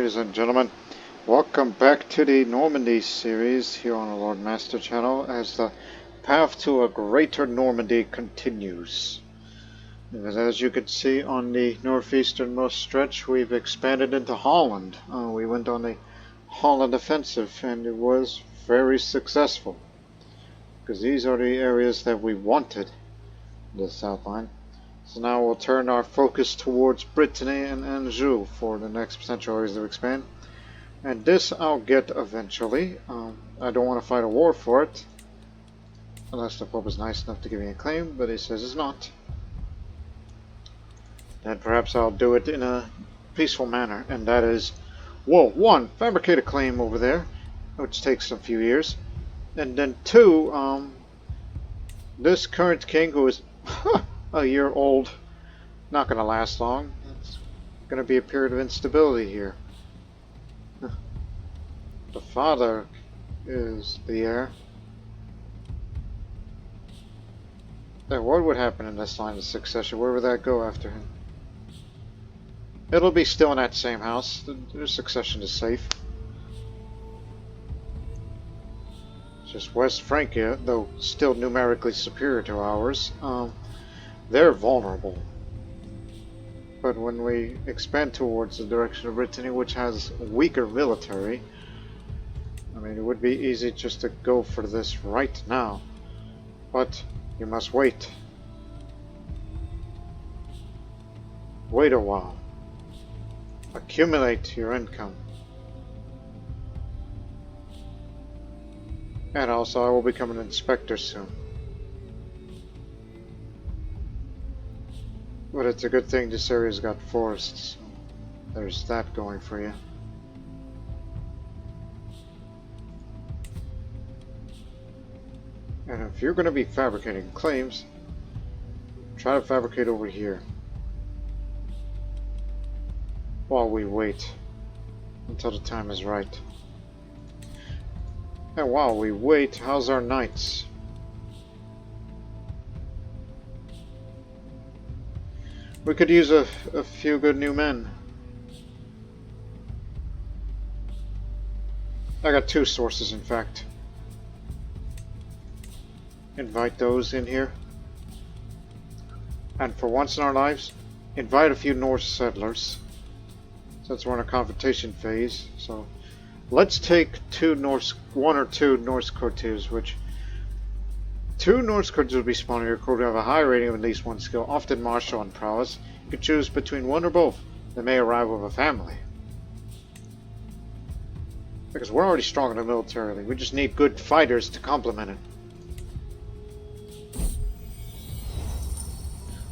Ladies and gentlemen, welcome back to the Normandy series here on the Lord Master channel as the path to a Greater Normandy continues. And as you can see on the northeasternmost stretch, we've expanded into Holland. We went on the Holland offensive and it was very successful, because these are the areas that we wanted in the south line. So now we'll turn our focus towards Brittany and Anjou for the next potential areas to expand. And this I'll get eventually. I don't want to fight a war for it, unless the Pope is nice enough to give me a claim, but he says it's not. Then perhaps I'll do it in a peaceful manner, and that is, well, one, fabricate a claim over there, which takes a few years, and then two, this current king, who is a year old, not going to last long. It's going to be a period of instability here. The father is the heir. Then what would happen in this line of succession? Where would that go after him? It'll be still in that same house. The succession is safe. Just West Francia, though still numerically superior to ours. They're vulnerable. But when we expand towards the direction of Brittany, which has weaker military, I mean, it would be easy just to go for this right now. But you must wait. Wait a while. Accumulate your income. And also, I will become an inspector soon. But it's a good thing this area's got forests. So there's that going for you. And if you're going to be fabricating claims, try to fabricate over here while we wait until the time is right. And while we wait, how's our knights? We could use a few good new men. I got two sources, in fact. Invite those in here. And for once in our lives, invite a few Norse settlers, since we're in a confrontation phase. So let's take one or two Norse courtiers, which two Norse courtiers will be spawning your court who have a high rating of at least one skill, often martial and prowess. You can choose between one or both. They may arrive with a family. Because we're already strong in the militarily. We just need good fighters to complement it.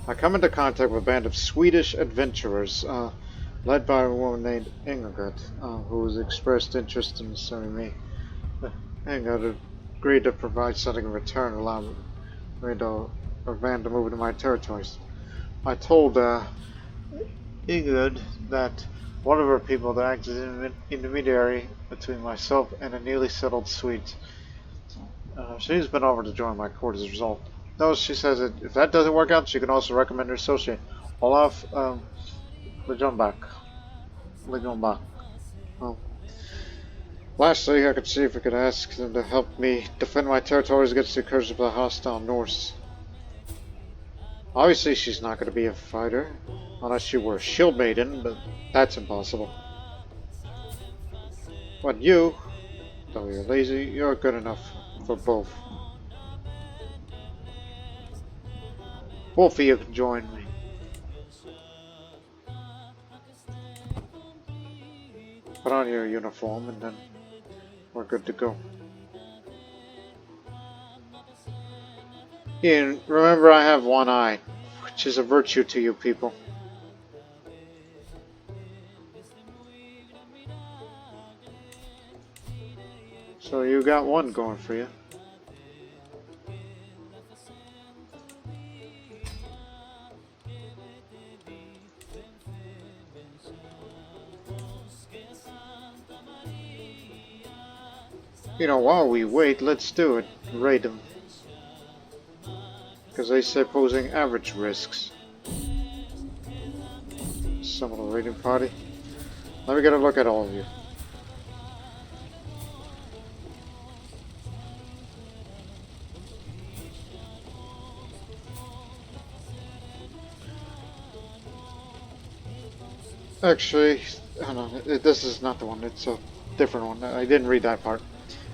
I come into contact with a band of Swedish adventurers, led by a woman named Ingrid, who has expressed interest in serving me. Ingrid agreed to provide something in return, allowing me to a van to move into my territories. I told Ingrid that one of her people that acted as an intermediary between myself and a newly settled Swede. She's been offered to join my court as a result. Though she says that if that doesn't work out, she can also recommend her associate, Olaf Lejonbach. Lastly, I could see if we could ask them to help me defend my territories against the incursions of the hostile Norse. Obviously, she's not going to be a fighter, unless she were a shield maiden, but that's impossible. But you, though you're lazy, you're good enough for both. Both of you can join me. Put on your uniform and then we're good to go. Ian, remember I have one eye, which is a virtue to you people. So you got one going for you. You know, while we wait, let's do it. Raid them. Because they say posing average risks. Summon a raiding party. Let me get a look at all of you. Actually, hold on, this is not the one, it's a different one. I didn't read that part.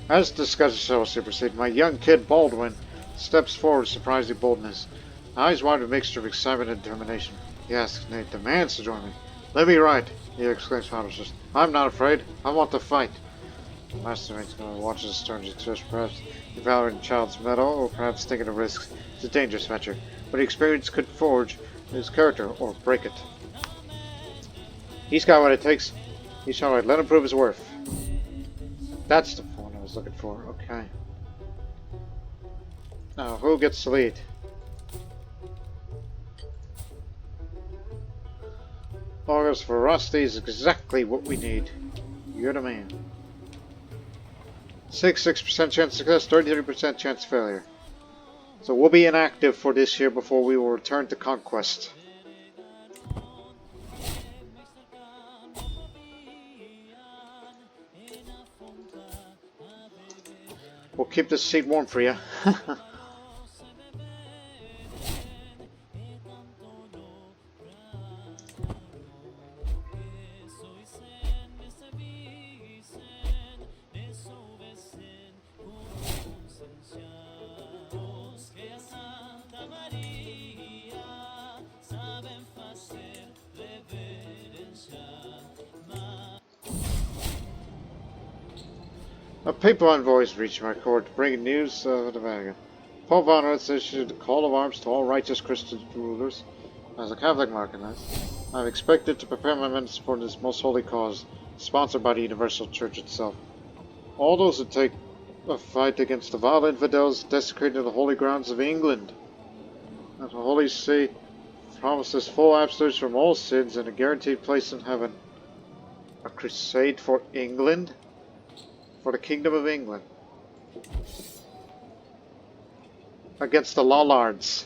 As the discussion shall supersede, my young kid Baldwin steps forward with surprising boldness. Eyes wide with a mixture of excitement and determination. Yes, Nate demands to join me. Let me ride, he exclaims fatherless. I'm not afraid. I want to fight. The master watches his turn to express perhaps the valor in child's mettle, or perhaps thinking of risks. It's a dangerous venture, but experience could forge his character or break it. He's got what it takes. He shall ride. Let him prove his worth. That's the one I was looking for. Okay. Now, who gets the lead? August ferocity is exactly what we need. You're the man. 6% chance of success, 33% chance of failure. So we'll be inactive for this year before we will return to conquest. We'll keep this seat warm for you. A papal envoy reached my court, bringing news of the Vatican. Pope Honorius issued a call of arms to all righteous Christian rulers. As a Catholic Marchioness, I am expected to prepare my men to support this most holy cause, sponsored by the Universal Church itself. All those who take a fight against the vile infidels desecrating the holy grounds of England. And the Holy See promises full absolution from all sins and a guaranteed place in heaven. A crusade for England? For the Kingdom of England. Against the Lollards.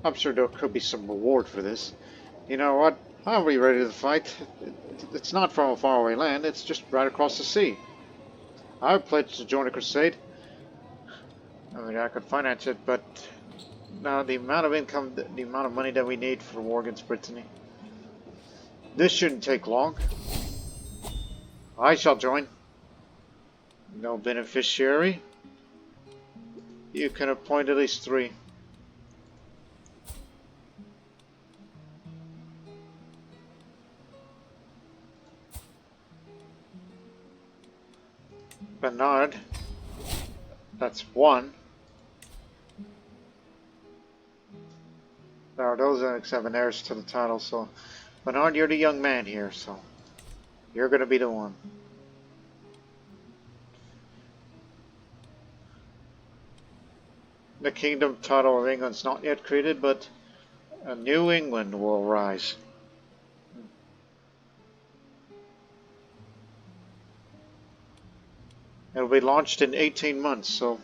I'm sure there could be some reward for this. You know what? I'll be ready to fight. It's not from a faraway land, it's just right across the sea. I would pledge to join a crusade. I mean, I could finance it, but now the amount of income, the amount of money that we need for the war against Brittany. This shouldn't take long. I shall join. No beneficiary. You can appoint at least 3. Bernard. That's 1. Now those are seven heirs to the title, so Bernard, you're the young man here, so you're gonna be the one. The kingdom title of England's not yet created, but a new England will rise. It'll be launched in 18 months, so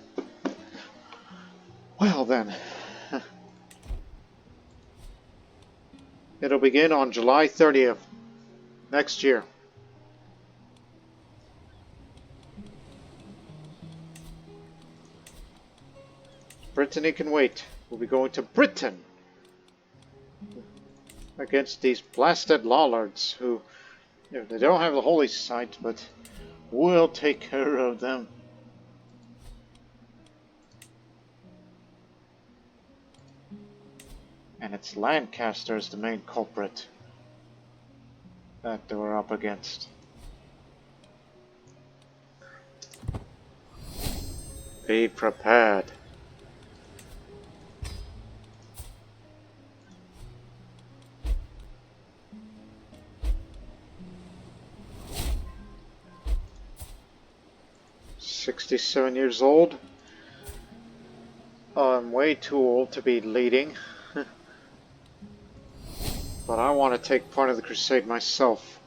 well then. It'll begin on July 30th next year. Brittany can wait. We'll be going to Britain against these blasted Lollards who, you know, they don't have the holy site, but we'll take care of them. And it's Lancaster is the main culprit that they were up against. Be prepared. "67 years old. I'm way too old to be leading. But I want to take part of the crusade myself.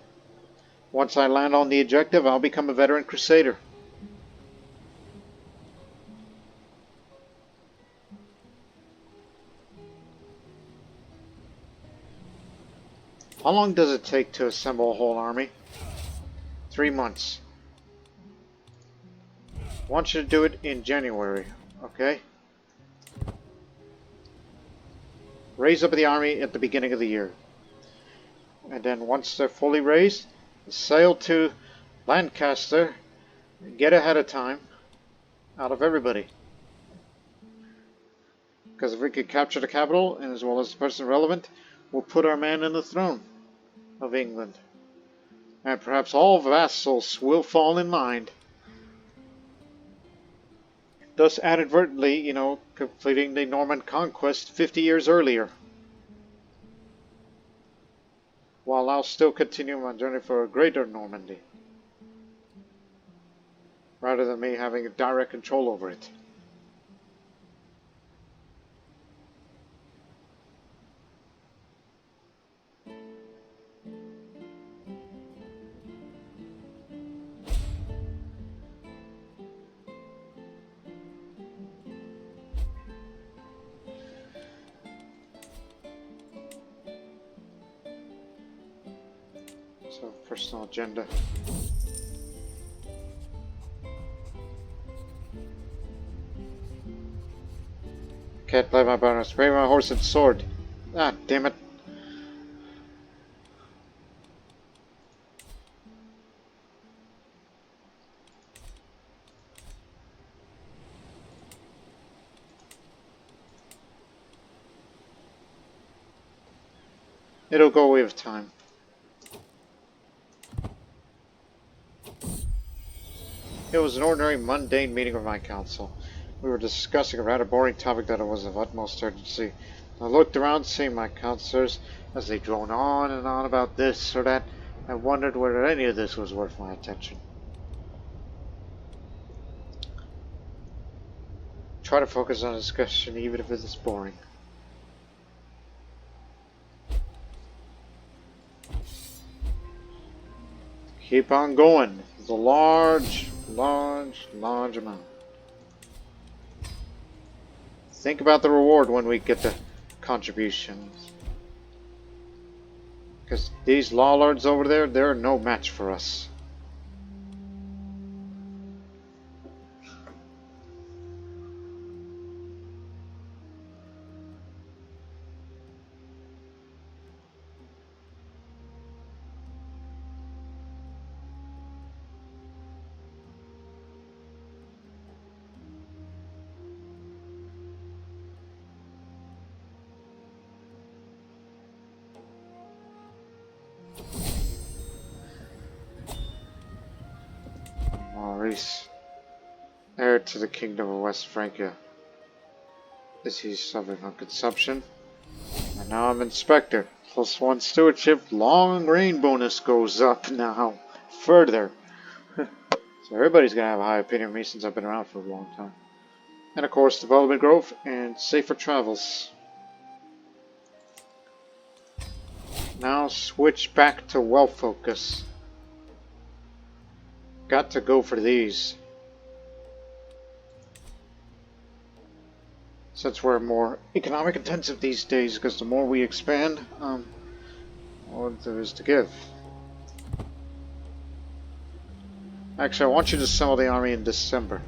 Once I land on the objective, I'll become a veteran Crusader. How long does it take to assemble a whole army? 3 months. I want you to do it in January, okay? Raise up the army at the beginning of the year. And then once they're fully raised, sail to Lancaster, get ahead of time out of everybody. Because if we could capture the capital, and as well as the person relevant, we'll put our man in the throne of England. And perhaps all vassals will fall in line. Thus inadvertently, you know, completing the Norman conquest 50 years earlier. While I'll still continue my journey for a Greater Normandy. Rather than me having a direct control over it. So, personal agenda. Can't play my banner. Spray my horse and sword. Ah, damn it. It'll go away with time. It was an ordinary, mundane meeting of my council. We were discussing a rather boring topic that was of utmost urgency. I looked around, seeing my councillors as they droned on and on about this or that. I wondered whether any of this was worth my attention. Try to focus on discussion, even if it is boring. Keep on going. It's a large amount. Think about the reward when we get the contributions. Because these Lollards over there, they're no match for us. Maurice, heir to the kingdom of West Francia. Is he suffering from consumption? And now I'm inspector. +1 stewardship. Long reign bonus goes up now. Further. So everybody's gonna have a high opinion of me since I've been around for a long time. And of course, development growth and safer travels. Now switch back to wealth focus. Got to go for these. Since we're more economic intensive these days, because the more we expand, the more there is to give. Actually, I want you to assemble the army in December.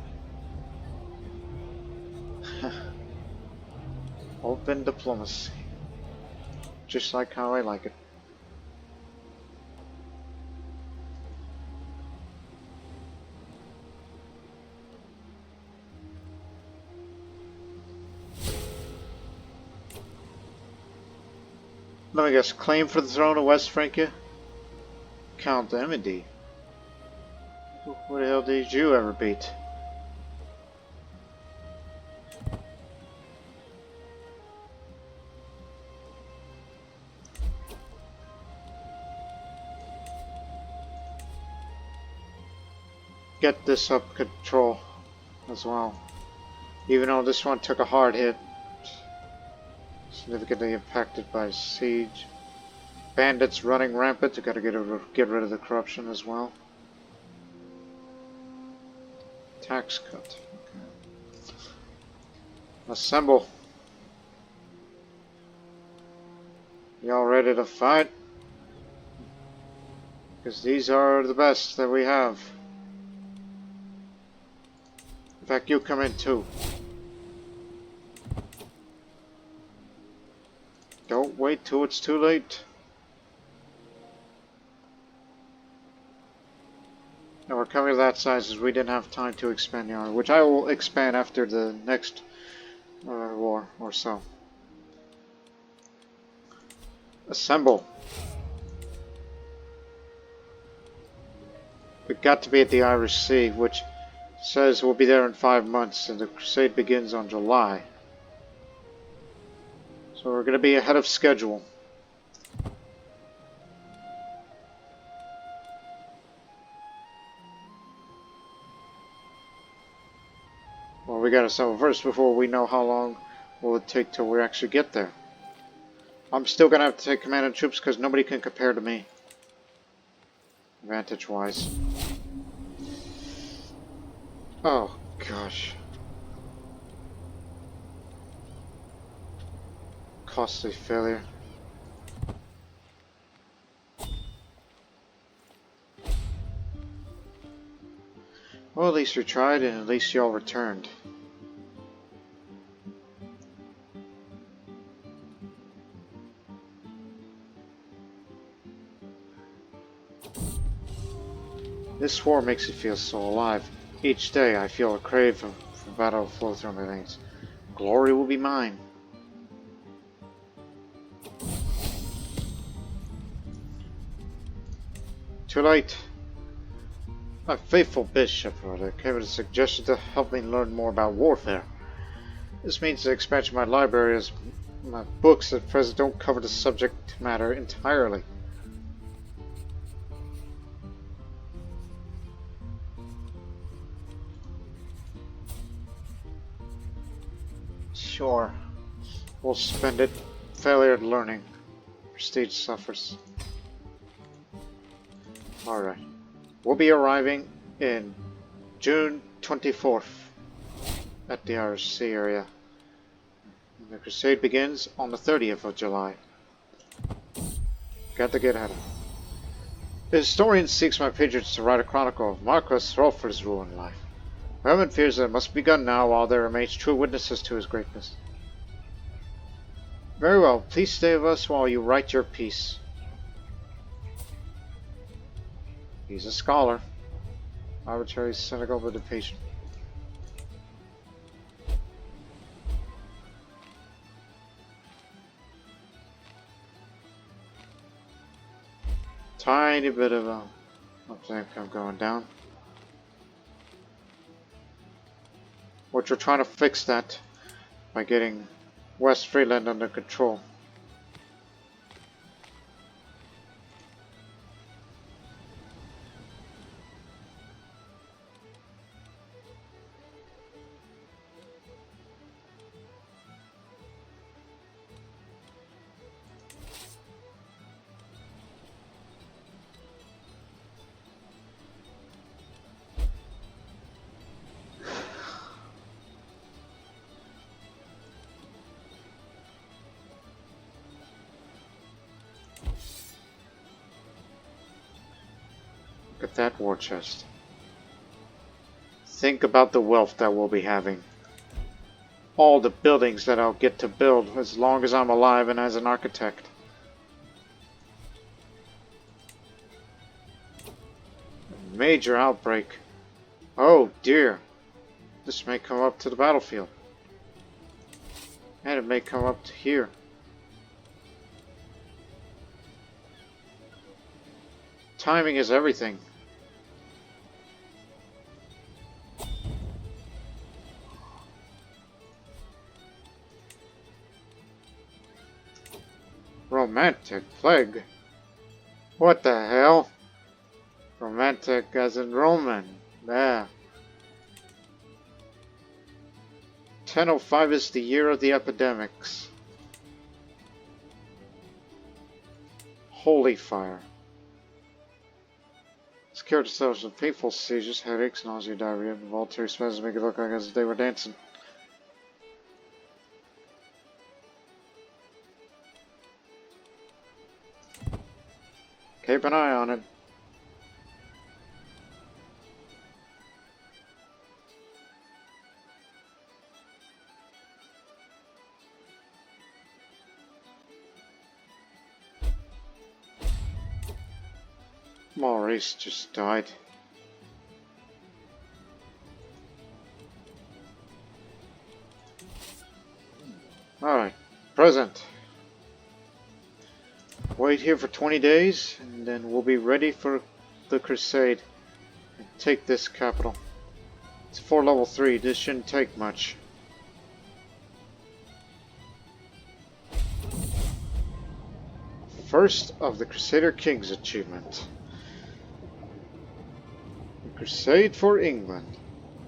Open diplomacy. Just like how I like it. Let me guess, claim for the throne of West Francia? Count Normandy. What the hell did you ever beat? Get this up control as well. Even though this one took a hard hit. Significantly impacted by siege. Bandits running rampant. You gotta get rid of the corruption as well. Tax cut. Okay. Assemble. Y'all ready to fight? Because these are the best that we have. In fact, you come in too. Don't wait till it's too late. No, we're coming to that size as we didn't have time to expand the army, which I will expand after the next war or so. Assemble. We've got to be at the Irish Sea, which says we'll be there in 5 months, and the Crusade begins on July. So we're going to be ahead of schedule. Well, we got to assemble first before we know how long will it take till we actually get there. I'm still going to have to take command of troops because nobody can compare to me. Advantage-wise. Oh, gosh. Costly failure. Well, at least we tried, and at least y'all returned. This war makes me feel so alive. Each day I feel a crave for battle to flow through my veins. Glory will be mine. Too late. My faithful bishop came with a suggestion to help me learn more about warfare. This means the expansion of my library as my books at present don't cover the subject matter entirely. Sure. We'll spend it. Failure at learning. Prestige suffers. Alright. We'll be arriving in June 24th at the Irish Sea area. The Crusade begins on the 30th of July. Got to get ahead of it. The historian seeks my patrons to write a chronicle of Marquis Rolford's rule in life. Herman fears that it must be begun now while there remains true witnesses to his greatness. Very well, please stay with us while you write your piece. He's a scholar. Arbitrary, cynical, but impatient. Tiny bit of income going down. Which we're trying to fix that by getting West Freeland under control. Look at that war chest. Think about the wealth that we'll be having. All the buildings that I'll get to build as long as I'm alive and as an architect. A major outbreak. Oh dear. This may come up to the battlefield. And it may come up to here. Timing is everything. Romantic plague? What the hell? Romantic as in Roman. Yeah. 1005 is the year of the epidemics. Holy fire. Scared themselves with painful seizures, headaches, nausea, diarrhea, and voluntary spasms make it look like as if they were dancing. Keep an eye on it. Maurice just died. Alright, present. Wait here for 20 days, and then we'll be ready for the Crusade. And take this capital. It's for level 3, this shouldn't take much. First of the Crusader King's achievement. The Crusade for England.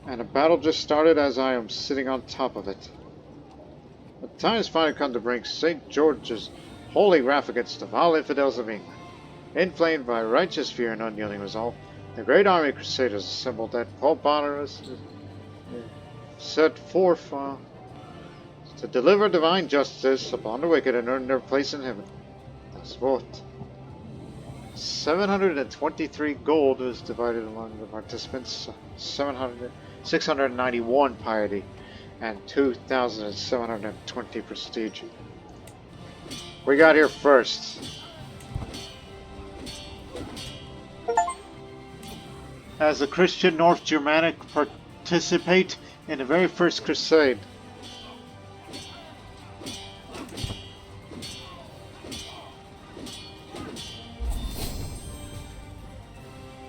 And a battle just started as I am sitting on top of it. The time has finally come to bring St. George's holy wrath against the vile infidels of England. Inflamed by righteous fear and unyielding resolve, the great army of Crusaders assembled at Pope Honorius set forth to deliver divine justice upon the wicked and earn their place in heaven. Thus what? 723 gold was divided among the participants, 691 piety, and 2,720 prestige. We got here first. As the Christian North Germanic participate in the very first crusade.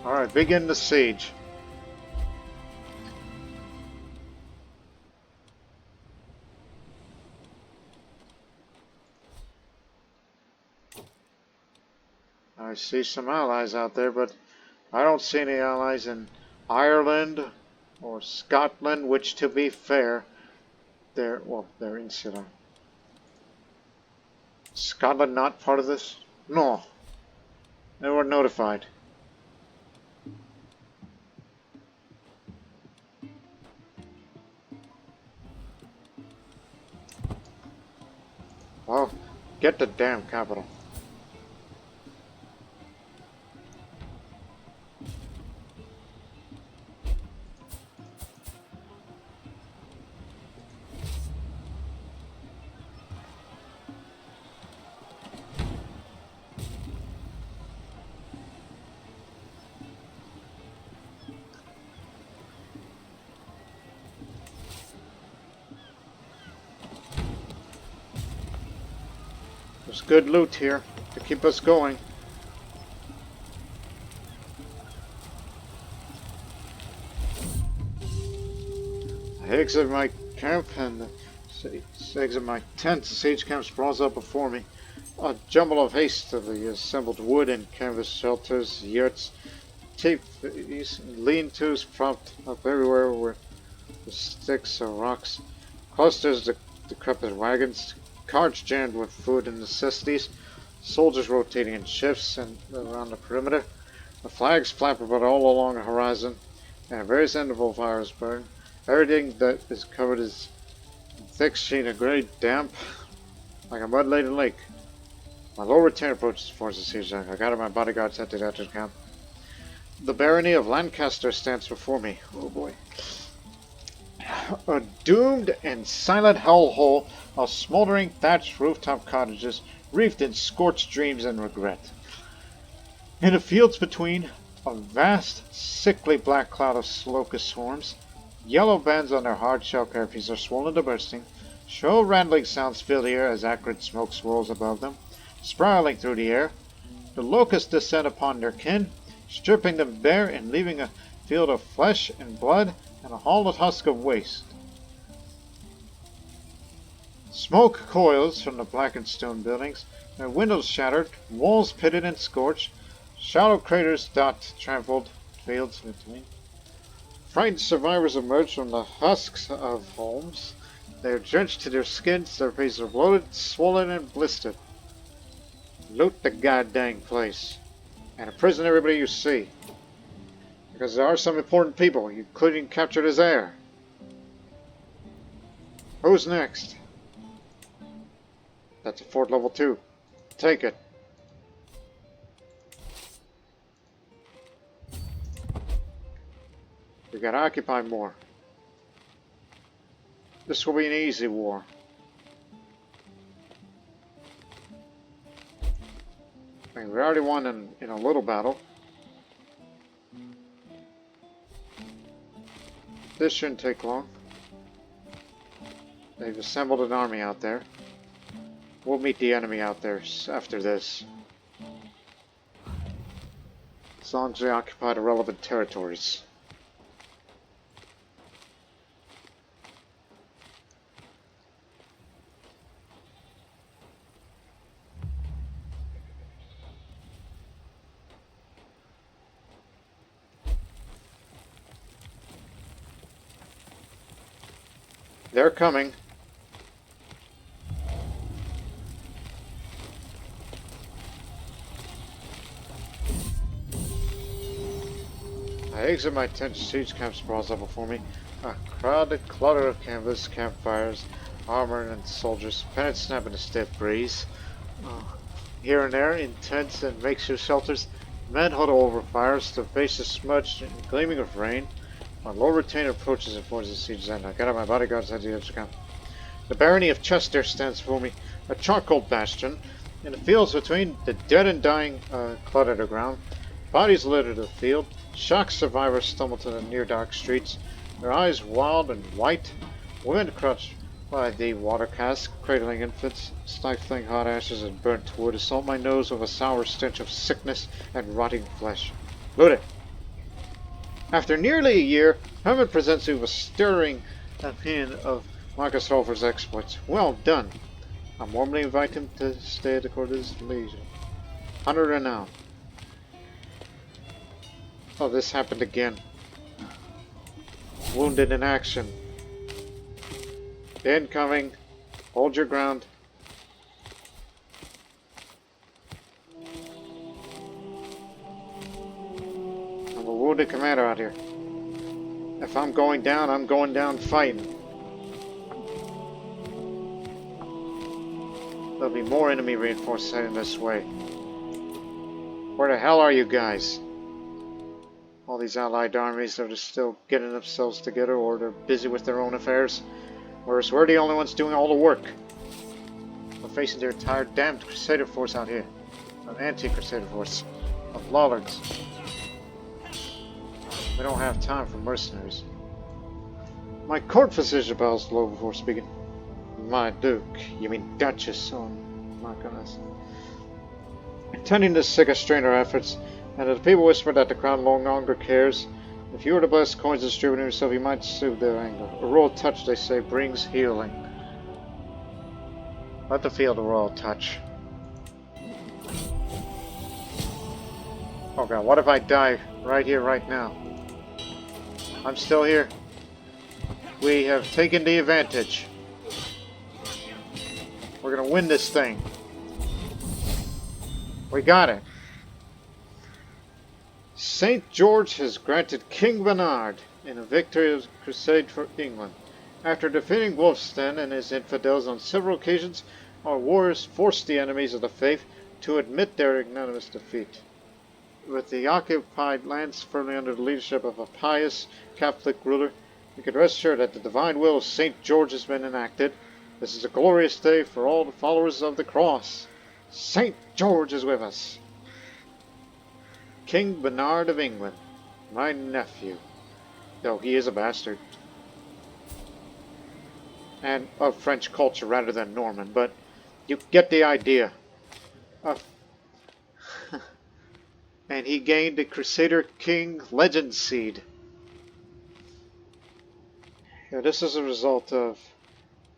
Alright, begin the siege. I see some allies out there, but I don't see any allies in Ireland or Scotland, which, to be fair, they're insular. Scotland not part of this? No. They were notified. Well, get the damn capital. There's good loot here to keep us going. The eggs of my camp and the eggs of my tent, the siege camp sprawls up before me. A jumble of hastily assembled wood and canvas shelters, yurts, teepees, lean-tos propped up everywhere with sticks or rocks, clusters of decrepit wagons, carts jammed with food and necessities, soldiers rotating in shifts and around the perimeter, the flags flap about all along the horizon, and at various interval fires burn. Everything that is covered is in thick sheet of grey damp, like a mud-laden lake. My low return approaches the forces siege. I gather my bodyguards headed after the camp. The barony of Lancaster stands before me. Oh boy. A doomed and silent hellhole of smoldering thatched rooftop cottages wreathed in scorched dreams and regret. In the fields between, a vast, sickly black cloud of locust swarms. Yellow bands on their hard-shell canopies are swollen to bursting. Shrill rattling sounds fill the air as acrid smoke swirls above them, spiraling through the air. The locusts descend upon their kin, stripping them bare and leaving a field of flesh and blood and a hollowed husk of waste. Smoke coils from the blackened stone buildings, their windows shattered, walls pitted and scorched, shallow craters dot trampled fields between. Frightened survivors emerge from the husks of homes. They are drenched to their skins, their faces are bloated, swollen, and blistered. Loot the goddamn place, and imprison everybody you see. Because there are some important people, including capture this heir. Who's next? That's a fort level 2. Take it. We gotta occupy more. This will be an easy war. I mean, we already won in a little battle. This shouldn't take long. They've assembled an army out there. We'll meet the enemy out there after this. As long as we occupy the relevant territories. They're coming. I exit my tent. Siege camp sprawls up before me. A crowded clutter of canvas, campfires, armor, and soldiers. Pennants snap in the stiff breeze. Here and there, in tents and makeshift shelters, men huddle over fires, their faces smudged and gleaming of rain. My Lord Retainer approaches and forces the siege's end. I gather my bodyguards at the edge of the camp. The barony of Chester stands before me, a charcoal bastion. In the fields between, the dead and dying clutter the ground. Bodies litter the field. Shocked survivors stumble to the near dark streets, their eyes wild and white. Women crouch by the water cask, cradling infants, stifling hot ashes and burnt wood, assault my nose with a sour stench of sickness and rotting flesh. Loot it! After nearly a year, Herman presents you with a stirring opinion of Marcus Rolfer's exploits. Well done! I warmly invite him to stay at the court of his leisure. 100 renown. Oh, this happened again. Wounded in action. Incoming. Hold your ground. I'm a wounded commander out here. If I'm going down fighting. There'll be more enemy reinforcements heading this way. Where the hell are you guys? All these allied armies that are still getting themselves together, or they're busy with their own affairs. Whereas we're the only ones doing all the work. We're facing the entire damned Crusader force out here. An anti-Crusader force. Of Lollards. We don't have time for mercenaries. My court physician bows low before speaking. My Duke, you mean Duchess, oh my goodness. Tending to sick strain our efforts, and the people whisper that the crown no longer cares. If you were to bless coins distributing yourself, you might soothe their anger. A royal touch, they say, brings healing. Let them feel the royal touch. Oh god, what if I die right here, right now? I'm still here. We have taken the advantage. We're gonna win this thing. We got it. St. George has granted King Bernard in a victorious crusade for England. After defeating Wulfstan and his infidels on several occasions, our warriors forced the enemies of the faith to admit their ignominious defeat. With the occupied lands firmly under the leadership of a pious Catholic ruler, we can rest assured that the divine will of St. George has been enacted. This is a glorious day for all the followers of the cross. St. George is with us. King Bernard of England, my nephew, though he is a bastard, and of French culture rather than Norman, but you get the idea. And he gained the Crusader King Legend Seed. Yeah, this is a result of,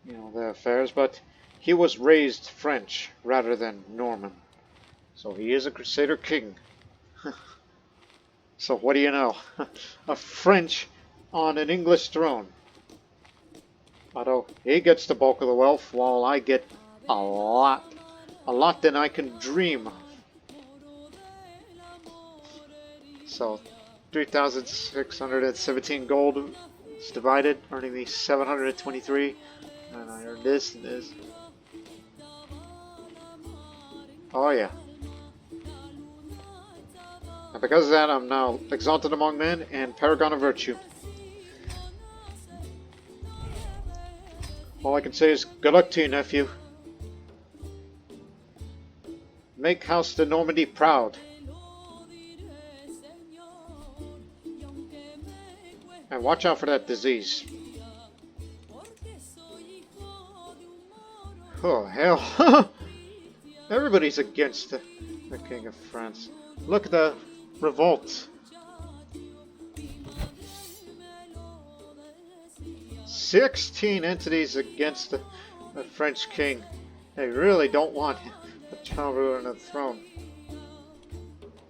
the affairs, but he was raised French rather than Norman, so he is a Crusader King. So what do you know? A French on an English throne. Although he gets the bulk of the wealth while I get a lot than I can dream of. So 3,617 gold is divided, earning me 723, and I earned this and this. Oh yeah. And because of that, I'm now exalted among men and paragon of virtue. All I can say is good luck to you, nephew. Make House de Normandy proud. And watch out for that disease. Oh, hell. Everybody's against the King of France. Look at the revolt. 16 entities against the French king. They really don't want a child ruler on the throne.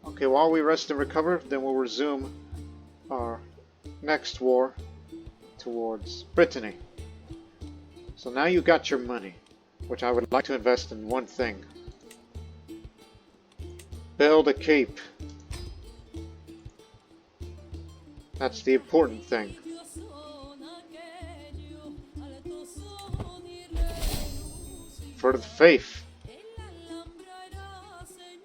Okay, while we rest and recover, then we'll resume our next war towards Brittany. So now you got your money, which I would like to invest in one thing. Build a keep. That's the important thing. For the faith.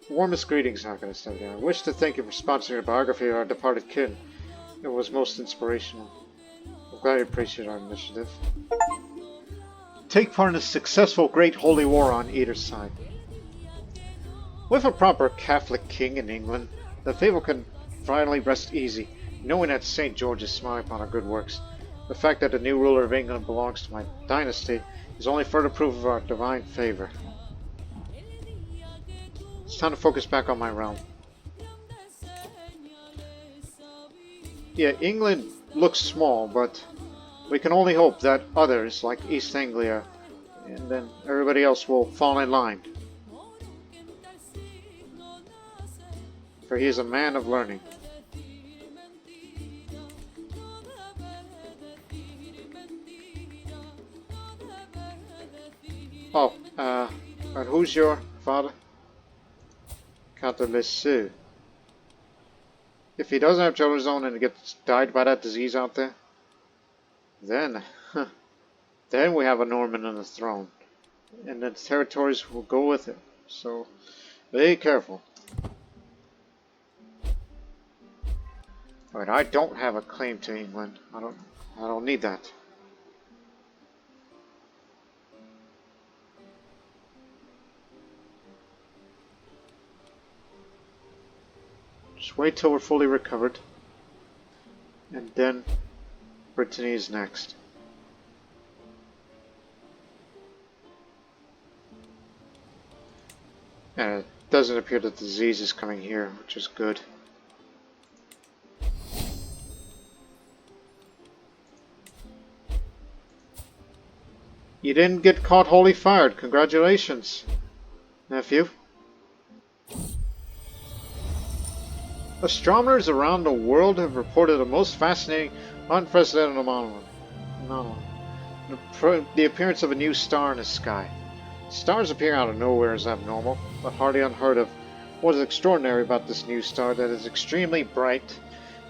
Warmest greetings, Marchioness Stephanie. I wish to thank you for sponsoring a biography of our departed kin. It was most inspirational. I'm glad you appreciate our initiative. Take part in a successful Great Holy War on either side. With a proper Catholic king in England, the faithful can finally rest easy, knowing that St. George is smiling upon our good works. The fact that the new ruler of England belongs to my dynasty is only further proof of our divine favor. It's time to focus back on my realm. Yeah, England looks small, but we can only hope that others, like East Anglia, and then everybody else will fall in line. For he is a man of learning. Oh, and who's your father? Count de Lisieux. If he doesn't have children of his own and gets died by that disease out there, then we have a Norman on the throne. And the territories will go with it. So, be careful. Alright, I don't have a claim to England. I don't need that. Just wait till we're fully recovered. And then Brittany is next. And it doesn't appear that the disease is coming here, which is good. You didn't get caught wholly fired. Congratulations, nephew. Astronomers around the world have reported a most fascinating, unprecedented anomaly. The appearance of a new star in the sky. Stars appearing out of nowhere is abnormal, but hardly unheard of. What is extraordinary about this new star that is extremely bright,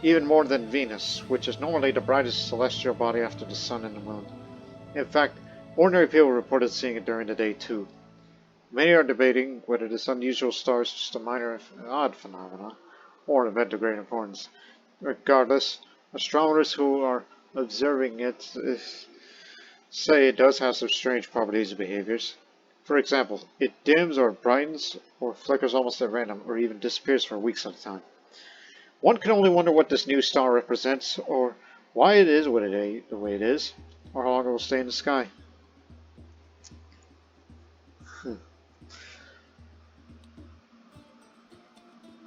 even more than Venus, which is normally the brightest celestial body after the sun and the moon. In fact, ordinary people reported seeing it during the day too. Many are debating whether this unusual star is just a minor and odd phenomenon, or an event of great importance. Regardless, astronomers who are observing it say it does have some strange properties and behaviors. For example, it dims or brightens or flickers almost at random, or even disappears for weeks at a time. One can only wonder what this new star represents, or why it is the way it is, or how long it will stay in the sky.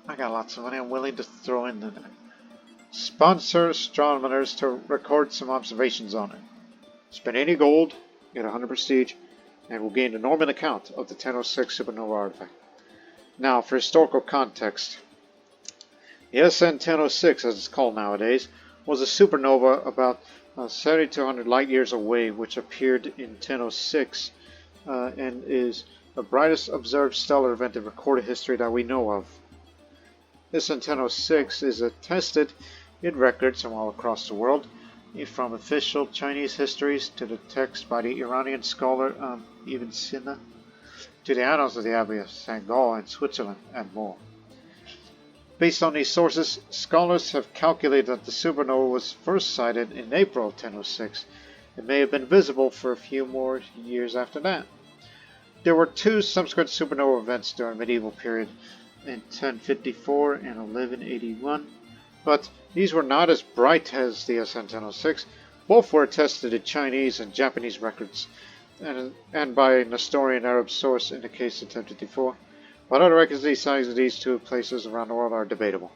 I got lots of money I'm willing to throw in there. Sponsor astronomers to record some observations on it. Spend any gold, get 100 prestige, and we'll gain a Norman account of the 1006 supernova artifact. Now, for historical context. The SN 1006, as it's called nowadays, was a supernova about 7,200 light years away, which appeared in 1006 and is the brightest observed stellar event in recorded history that we know of. This SN 1006 is attested in records from all across the world, from official Chinese histories to the text by the Iranian scholar Ibn Sina, to the annals of the Abbey of St. Gall in Switzerland, and more. Based on these sources, scholars have calculated that the supernova was first sighted in April 1006. It may have been visible for a few more years after that. There were two subsequent supernova events during the medieval period in 1054 and 1181, but these were not as bright as the SN-1006. Both were attested in Chinese and Japanese records, and by a Nestorian Arab source in the case of 1054. But other records of the size of these two places around the world are debatable.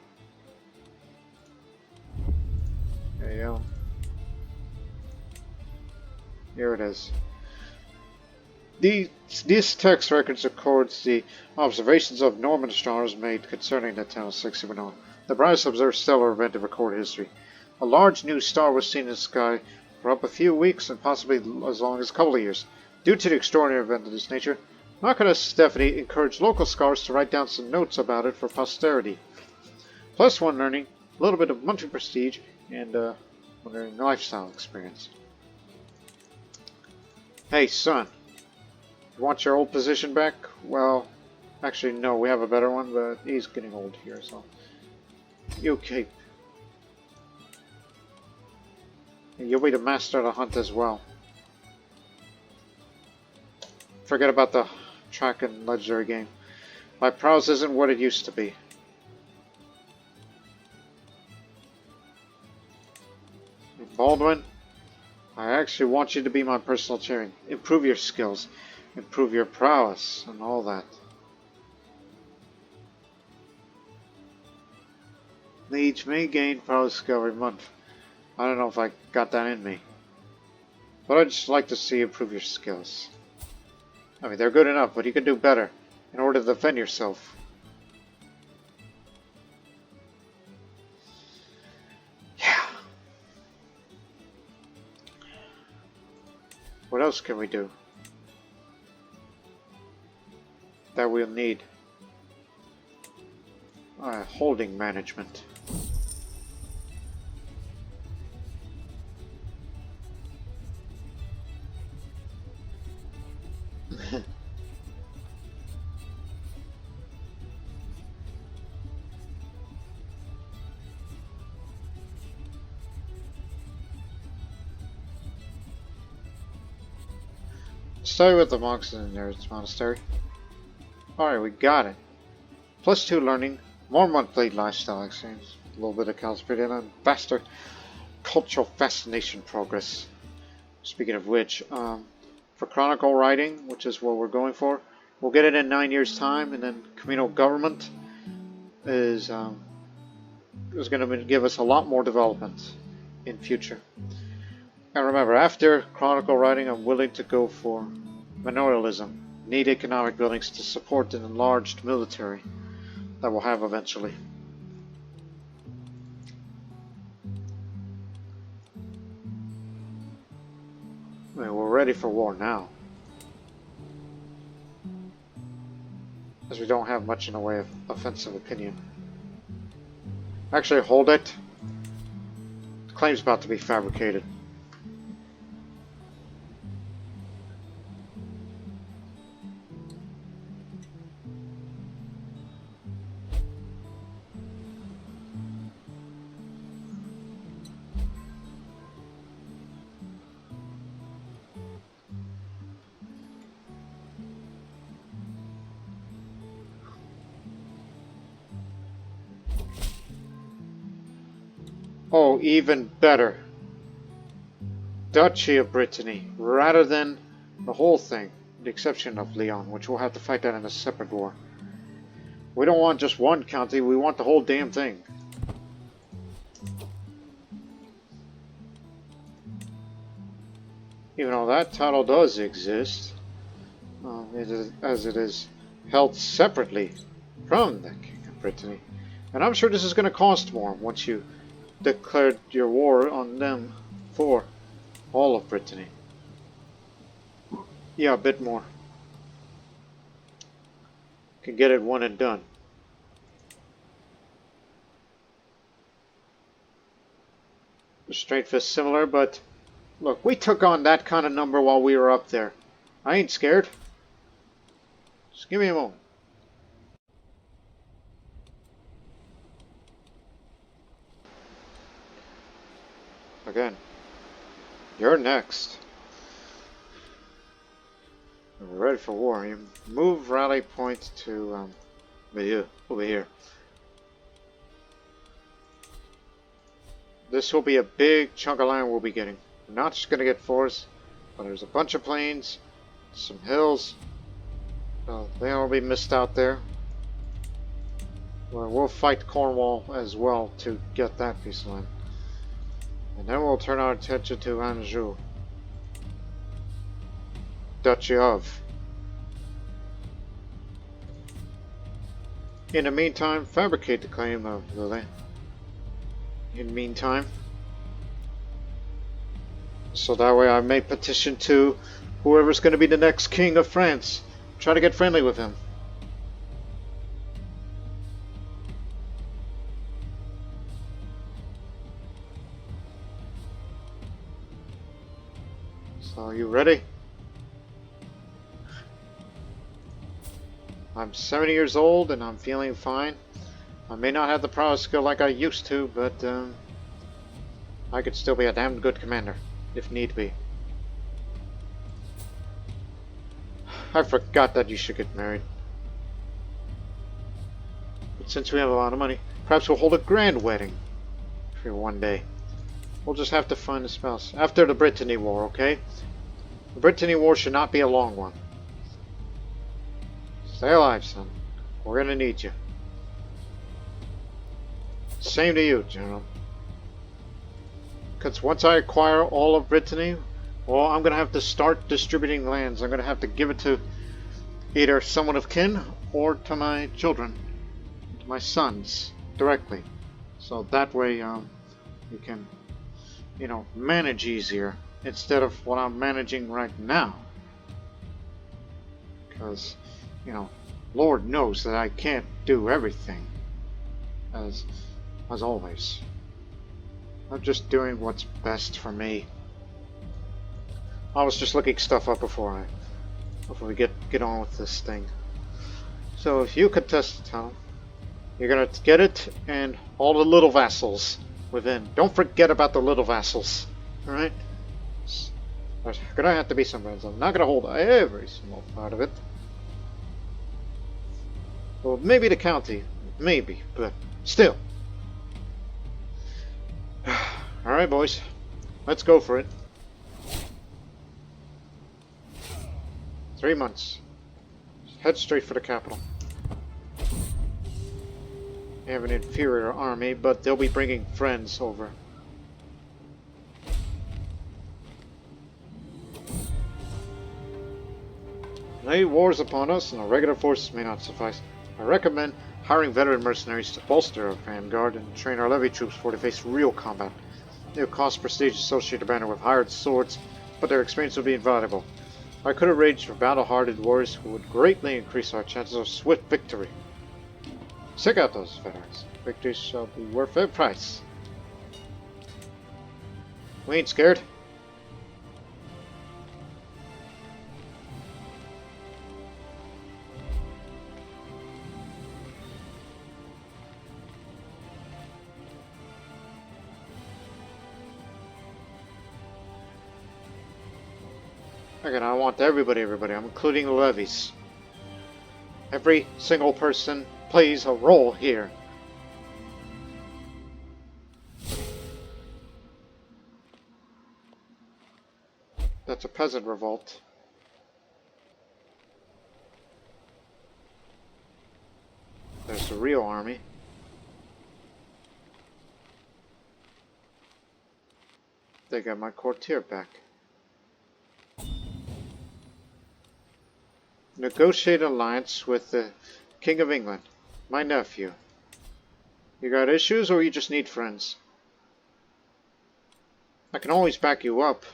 There you go. Here it is. These text records records the observations of Norman astronomers made concerning the 1006 supernova, the brightest observed stellar event in recorded history. A large new star was seen in the sky for up a few weeks and possibly as long as a couple of years. Due to the extraordinary event of this nature, Marchioness Stephanie encouraged local scholars to write down some notes about it for posterity. Plus one learning, a little bit of monetary prestige, and lifestyle experience. Hey, son. You want your old position back? Well, actually, no, we have a better one, but he's getting old here, so. You keep. You'll be the master of the hunt as well. Forget about the track and legendary game. My prowess isn't what it used to be. Baldwin, I actually want you to be my personal champion. Improve your skills, improve your prowess, and all that. Each may gain prowess skill every month. I don't know if I got that in me. But I'd just like to see you improve your skills. I mean, they're good enough, but you can do better in order to defend yourself. Yeah. What else can we do that we'll need? Holding management. Stay with the monks in the monastery. Alright, we got it. +2 learning, more monthly lifestyle exchange, a little bit of Compatibility, and faster cultural fascination progress. Speaking of which, for chronicle writing, which is what we're going for, we'll get it in 9 years' time, and then communal government is going to give us a lot more development in future. And remember, after chronicle writing, I'm willing to go for manorialism. Need economic buildings to support an enlarged military that we'll have eventually. I mean, we're ready for war now, as we don't have much in the way of offensive opinion. Actually, hold it. The claim's about to be fabricated. Oh, even better. Duchy of Brittany, rather than the whole thing, with the exception of Lyon, which we'll have to fight that in a separate war. We don't want just one county, we want the whole damn thing. Even though that title does exist, as it is held separately from the King of Brittany. And I'm sure this is going to cost more once you declared your war on them for all of Brittany. Yeah, a bit more. Can get it one and done. The strength is similar, but look, we took on that kind of number while we were up there. I ain't scared. Just give me a moment. Again, you're next. We're ready for war. You move rally point to over here. This will be a big chunk of land we'll be getting. We're not just going to get forests, but there's a bunch of plains, some hills. They will be missed out there. Well, we'll fight Cornwall as well to get that piece of land. And then we'll turn our attention to Anjou. Duchy of. In the meantime, fabricate the claim of Lily. In the meantime. So that way I may petition to whoever's going to be the next king of France. Try to get friendly with him. So are you ready? I'm 70 years old and I'm feeling fine. I may not have the prowess skill like I used to, but I could still be a damn good commander, if need be. I forgot that you should get married. But since we have a lot of money, perhaps we'll hold a grand wedding for one day. We'll just have to find a spouse. After the Brittany War, okay? The Brittany War should not be a long one. Stay alive, son. We're gonna need you. Same to you, General. Because once I acquire all of Brittany, well, I'm gonna have to start distributing lands. I'm gonna have to give it to either someone of kin or to my children, to my sons, directly. So that way, you can, manage easier instead of what I'm managing right now. Because, Lord knows that I can't do everything, as always. I'm just doing what's best for me. I was just looking stuff up before we get on with this thing. So if you contest the town, you're gonna get it and all the little vassals within. Don't forget about the little vassals. Alright? There's gonna have to be some friends. I'm not gonna hold every small part of it. Well, maybe the county. Maybe, but still. Alright, boys. Let's go for it. 3 months. Head straight for the capital. They have an inferior army, but they'll be bringing friends over. Nay, wars upon us, and our regular forces may not suffice. I recommend hiring veteran mercenaries to bolster our vanguard and train our levy troops for to face real combat. They will cost prestige associated banner with hired swords, but their experience will be invaluable. I could arrange for battle-hardened warriors who would greatly increase our chances of swift victory. Seek out those veterans. Victory shall be worth their price. We ain't scared. Again, I want everybody. I'm including the levies. Every single person plays a role here. That's a peasant revolt. There's the real army. They got my courtier back. Negotiate alliance with the King of England, my nephew. You got issues or you just need friends? I can always back you up.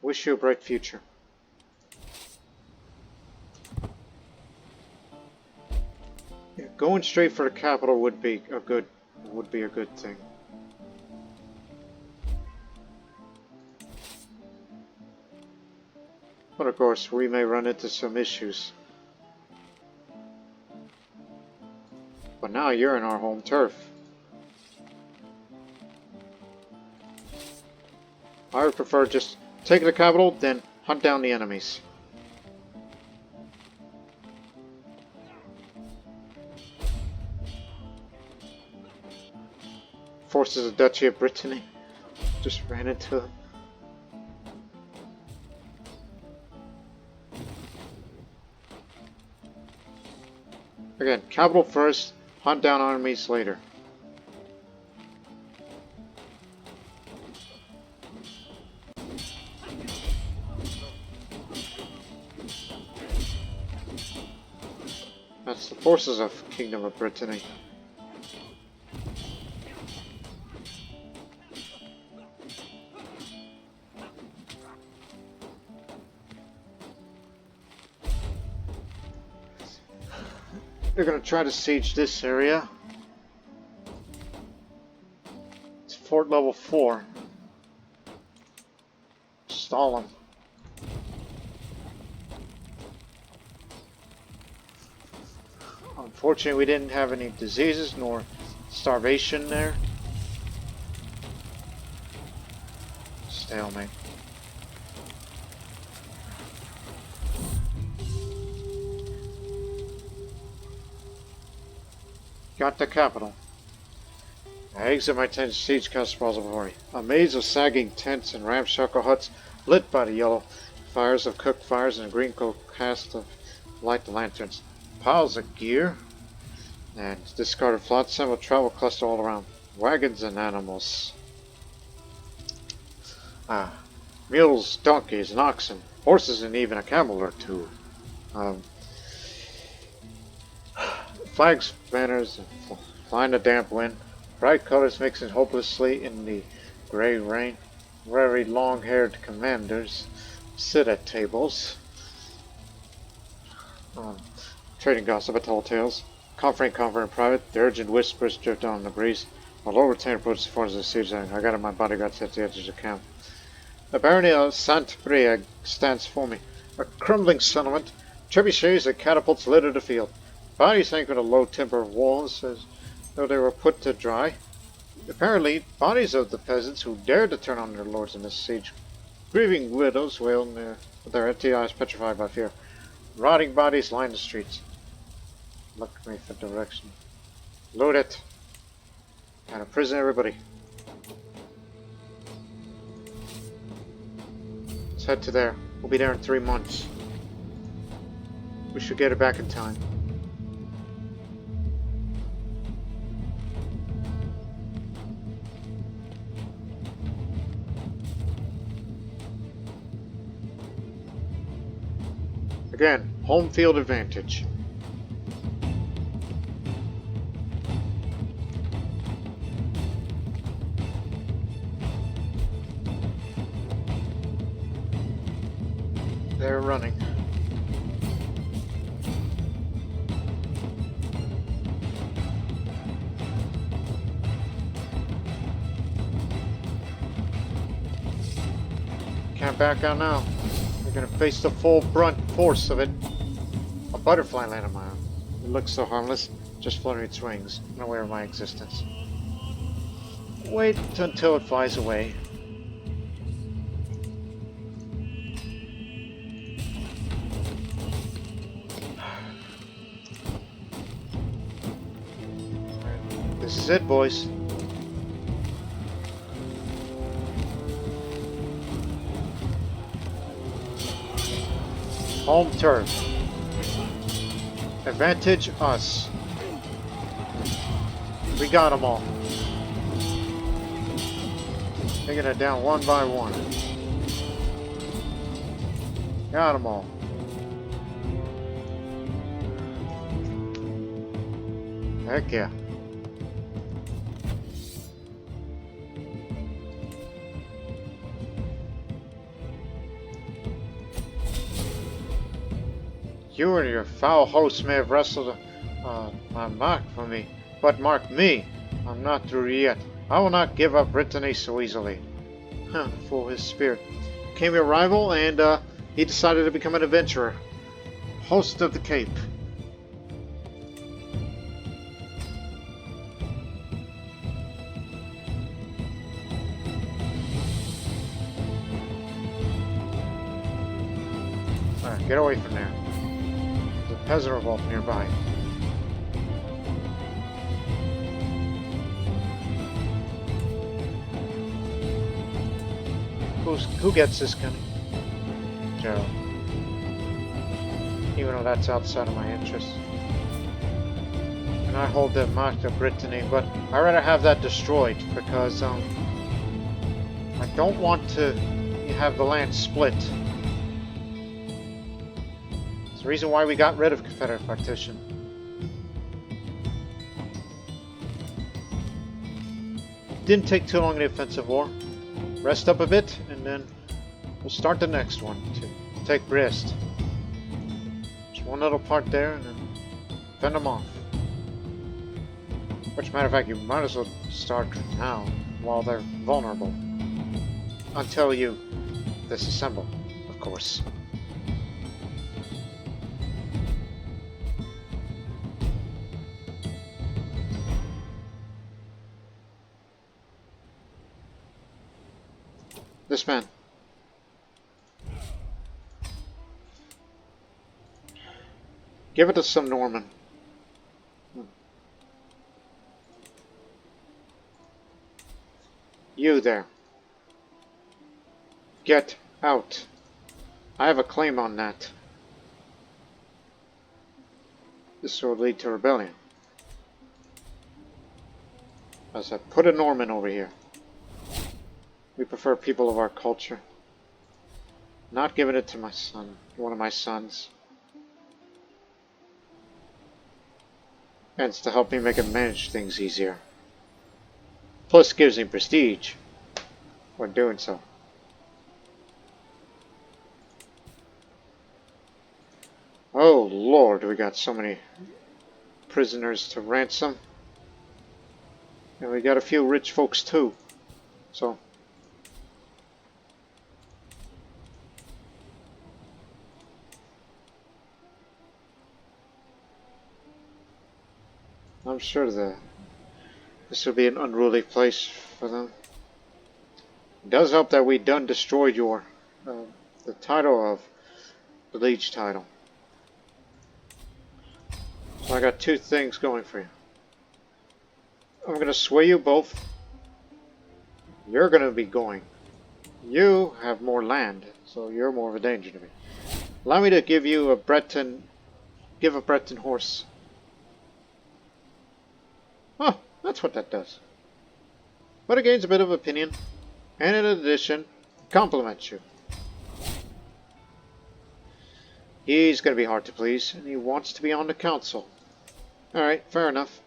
Wish you a bright future. Yeah, going straight for the capital would be a good thing. But of course, we may run into some issues. But now you're in our home turf. I would prefer just take the capital, then hunt down the enemies. Forces of Duchy of Brittany. Just ran into them. Again, capital first, hunt down armies later. That's the forces of Kingdom of Brittany. They're going to try to siege this area. It's fort level 4. Stall them. Unfortunately, we didn't have any diseases nor starvation there. Stalemate. Got the capital. I exit my tent, siege Cosmopolitan. A maze of sagging tents and ramshackle huts lit by the yellow fires of cooked fires and green coal cast of light the lanterns. Piles of gear and discarded flotsam of travel cluster all around. Wagons and animals. Mules, donkeys, and oxen. Horses and even a camel or two. Flags, banners, flying a damp wind. Bright colors mixing hopelessly in the gray rain. Very long-haired commanders sit at tables. Trading gossip and tall tales. Conferring in private. The urgent whispers drift on the breeze. My lower retain approaches the forms of the siege zone. I got my bodyguards at the edge of the camp. The barony of Saint-Brieuc stands for me. A crumbling settlement. Trebuchets and catapults litter the field. Bodies hang on the low timber walls as though they were put to dry. Apparently, bodies of the peasants who dared to turn on their lords in this siege. Grieving widows wail with their empty eyes petrified by fear. Rotting bodies line the streets. Look at me for direction. Load it. And imprison everybody. Let's head to there. We'll be there in 3 months. We should get it back in time. Again, home field advantage. They're running. Can't back out now. We're gonna face the full brunt force of it. A butterfly landed on my arm. It looks so harmless, just fluttering its wings, unaware of my existence. Wait until it flies away. This is it, boys. Home turf. Advantage us. We got them all. Taking it down one by one. Got them all. Heck yeah. You and your foul host may have wrestled my mark for me, but mark me, I'm not through yet. I will not give up Brittany so easily. For his spirit. Came your rival, and he decided to become an adventurer. Host of the Cape. Alright, get away from there. Peasant revolt nearby. Who gets this gun? Joe. Even though that's outside of my interest. And I hold the mark of Brittany, but I'd rather have that destroyed because I don't want to have the land split. It's the reason why we got rid of Confederate partition. Didn't take too long in the offensive war. Rest up a bit, and then we'll start the next one to take Brest. Just one little part there, and then fend them off. Which, matter of fact, you might as well start now, while they're vulnerable. Until you disassemble, of course. This man. Give it to some Norman. You there. Get out. I have a claim on that. This will lead to rebellion. As I put a Norman over here. We prefer people of our culture. Not giving it to my son, one of my sons. And it's to help me make him manage things easier. Plus gives him prestige when doing so. Oh Lord, we got so many prisoners to ransom. And we got a few rich folks too. So I'm sure this will be an unruly place for them. It does help that we done destroyed your the title of the liege title. So I got two things going for you. I'm going to sway you both. You're going to be going. You have more land, so you're more of a danger to me. Allow me to give you a Breton horse. Oh, that's what that does. But it gains a bit of opinion, and in addition, compliments you. He's going to be hard to please, and he wants to be on the council. Alright, fair enough.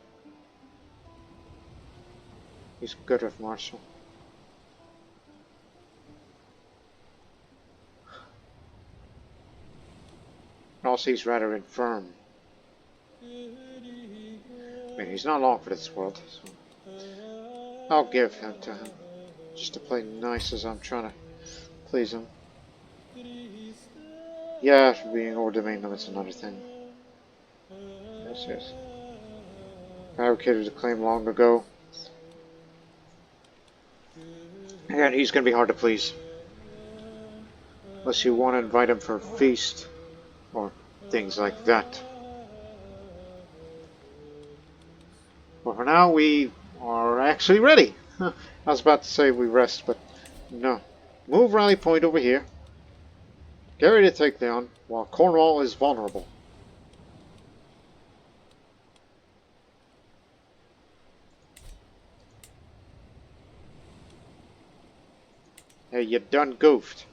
He's good with Marshall. Also, he's rather infirm. I mean, he's not long for this world, so I'll give him to him. Just to play nice as I'm trying to please him. Yeah, being overdomain limits another thing. Yes, yes. Fabricated a claim long ago. And he's going to be hard to please. Unless you want to invite him for a feast. Or things like that. But for now, we are actually ready. I was about to say we rest, but no. Move rally point over here. Get ready to take down while Cornwall is vulnerable. Hey, you done goofed.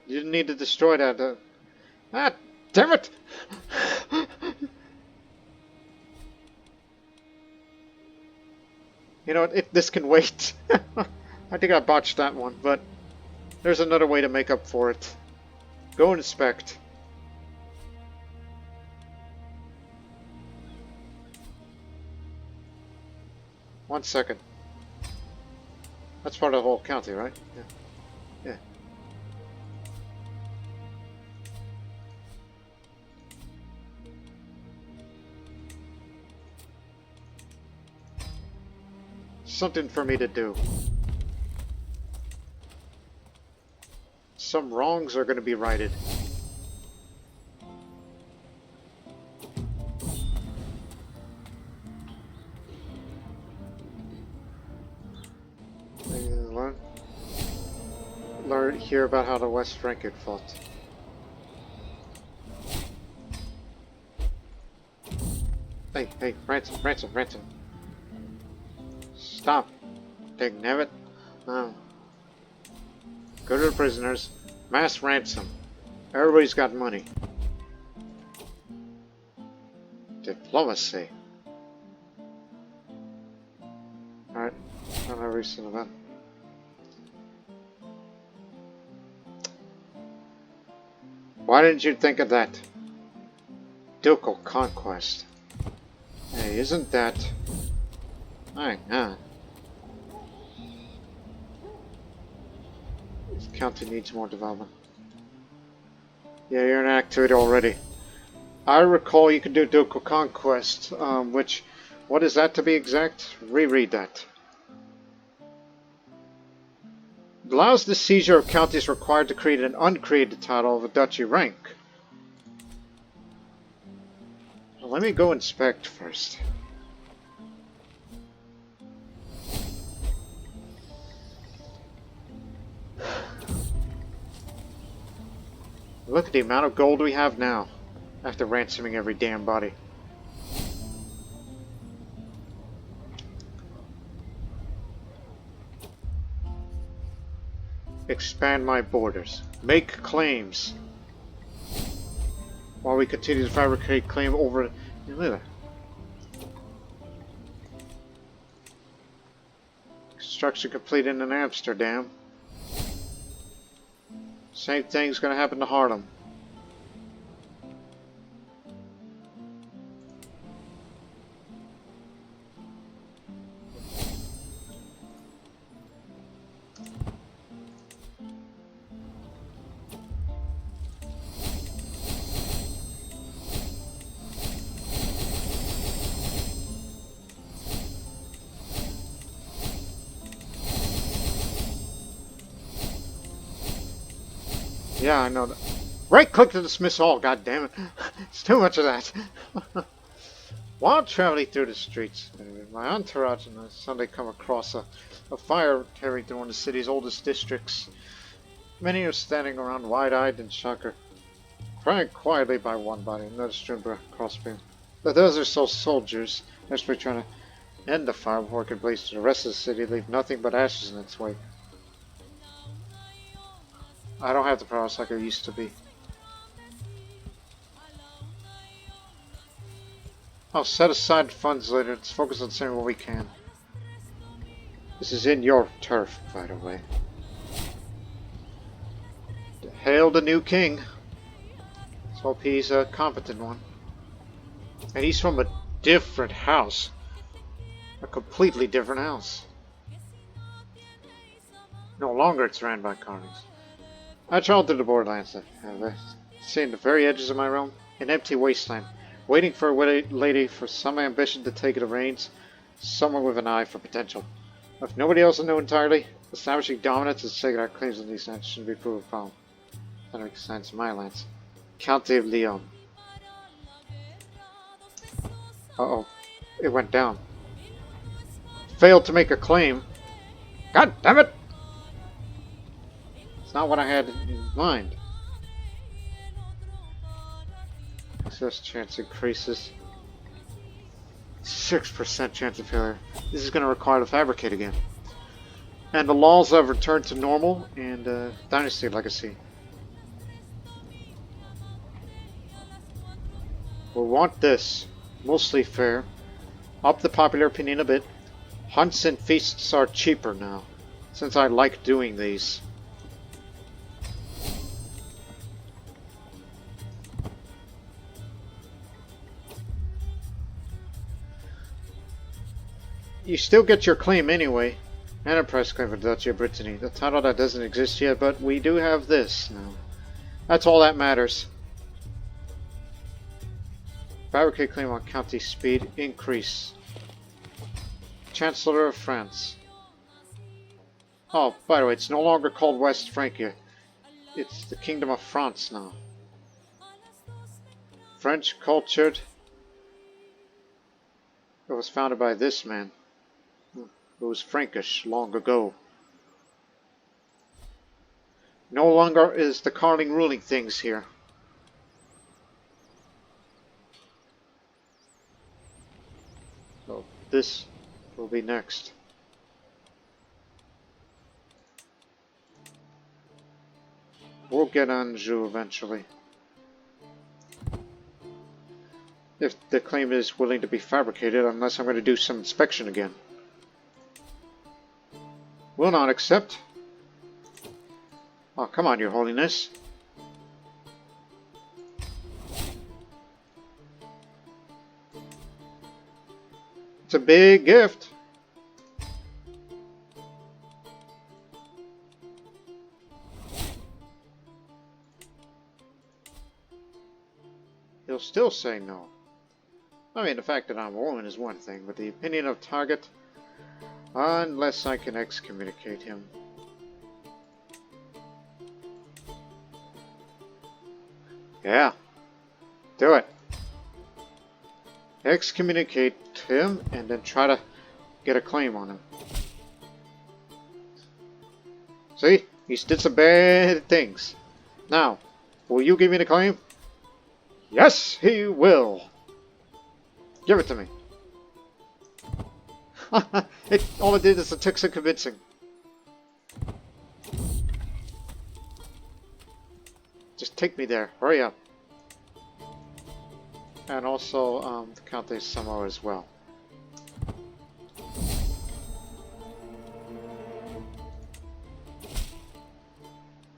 You didn't need to destroy that. Ah, damn it! You know what? This can wait. I think I botched that one, but there's another way to make up for it. Go inspect. One second. That's part of the whole county, right? Yeah. Yeah. Something for me to do. Some wrongs are going to be righted. hear about how the West Frank had fought. Hey, hey, ransom, ransom, ransom. Stop. Dagnabbit. Go to the prisoners. Mass ransom. Everybody's got money. Diplomacy. Alright, not a recent event. Why didn't you think of that? Ducal conquest. Hey, isn't that... Hang on. This county needs more development. Yeah, you're in activity already. I recall you could do ducal conquest, which... What is that to be exact? Reread that. It allows the seizure of counties required to create an uncreated title of a duchy rank. Well, let me go inspect first. Look at the amount of gold we have now, after ransoming every damn body. Expand my borders. Make claims. While we continue to fabricate claim over... Construction completed in Amsterdam. Same thing's gonna happen to Harlem. Yeah, I know that. Right click to dismiss all, god damn it. It's too much of that. While traveling through the streets, my entourage on a Sunday come across a fire tearing through one of the city's oldest districts. Many are standing around wide-eyed and shocker, crying quietly by one body, another strewn by crossbeam. The others are so soldiers, desperately trying to end the fire before it can blaze to the rest of the city, leave nothing but ashes in its wake. I don't have the prowess like I used to be. I'll set aside funds later. Let's focus on saying what we can. This is in your turf, by the way. Hail the new king. Let's hope he's a competent one. And he's from a different house. A completely different house. No longer it's ran by carnies. I traveled through the borderlands. I've seen the very edges of my realm, an empty wasteland, waiting for a lady for some ambition to take the reins, someone with an eye for potential. If nobody else will know entirely, establishing dominance and taking our claims on these lands shouldn't be proved a problem. That makes sense in my lands. County of Leon. Uh-oh. It went down. Failed to make a claim. God damn it! It's not what I had in mind. Success chance increases. 6% chance of failure. This is going to require to fabricate again. And the laws have returned to normal and Dynasty Legacy. We'll want this. Mostly fair. Up the popular opinion a bit. Hunts and feasts are cheaper now, since I like doing these. You still get your claim anyway. Enterprise claim for the Duchy of Brittany. The title that doesn't exist yet, but we do have this now. That's all that matters. Fabricate claim on county speed increase. Chancellor of France. Oh, by the way, it's no longer called West Francia. It's the Kingdom of France now. French cultured. It was founded by this man. It was Frankish long ago. No longer is the Carling ruling things here. So this will be next. We'll get Anjou eventually. If the claim is willing to be fabricated, unless I'm going to do some inspection again. Will not accept. Oh, come on, Your Holiness. It's a big gift. He'll still say no. I mean, the fact that I'm a woman is one thing, but the opinion of target, unless I can excommunicate him. Yeah, do it. Excommunicate him and then try to get a claim on him. See? He did some bad things. Now, will you give me the claim? Yes, he will. Give it to me. All it did is it took some convincing. Just take me there. Hurry up. And also the Countess Samoa as well.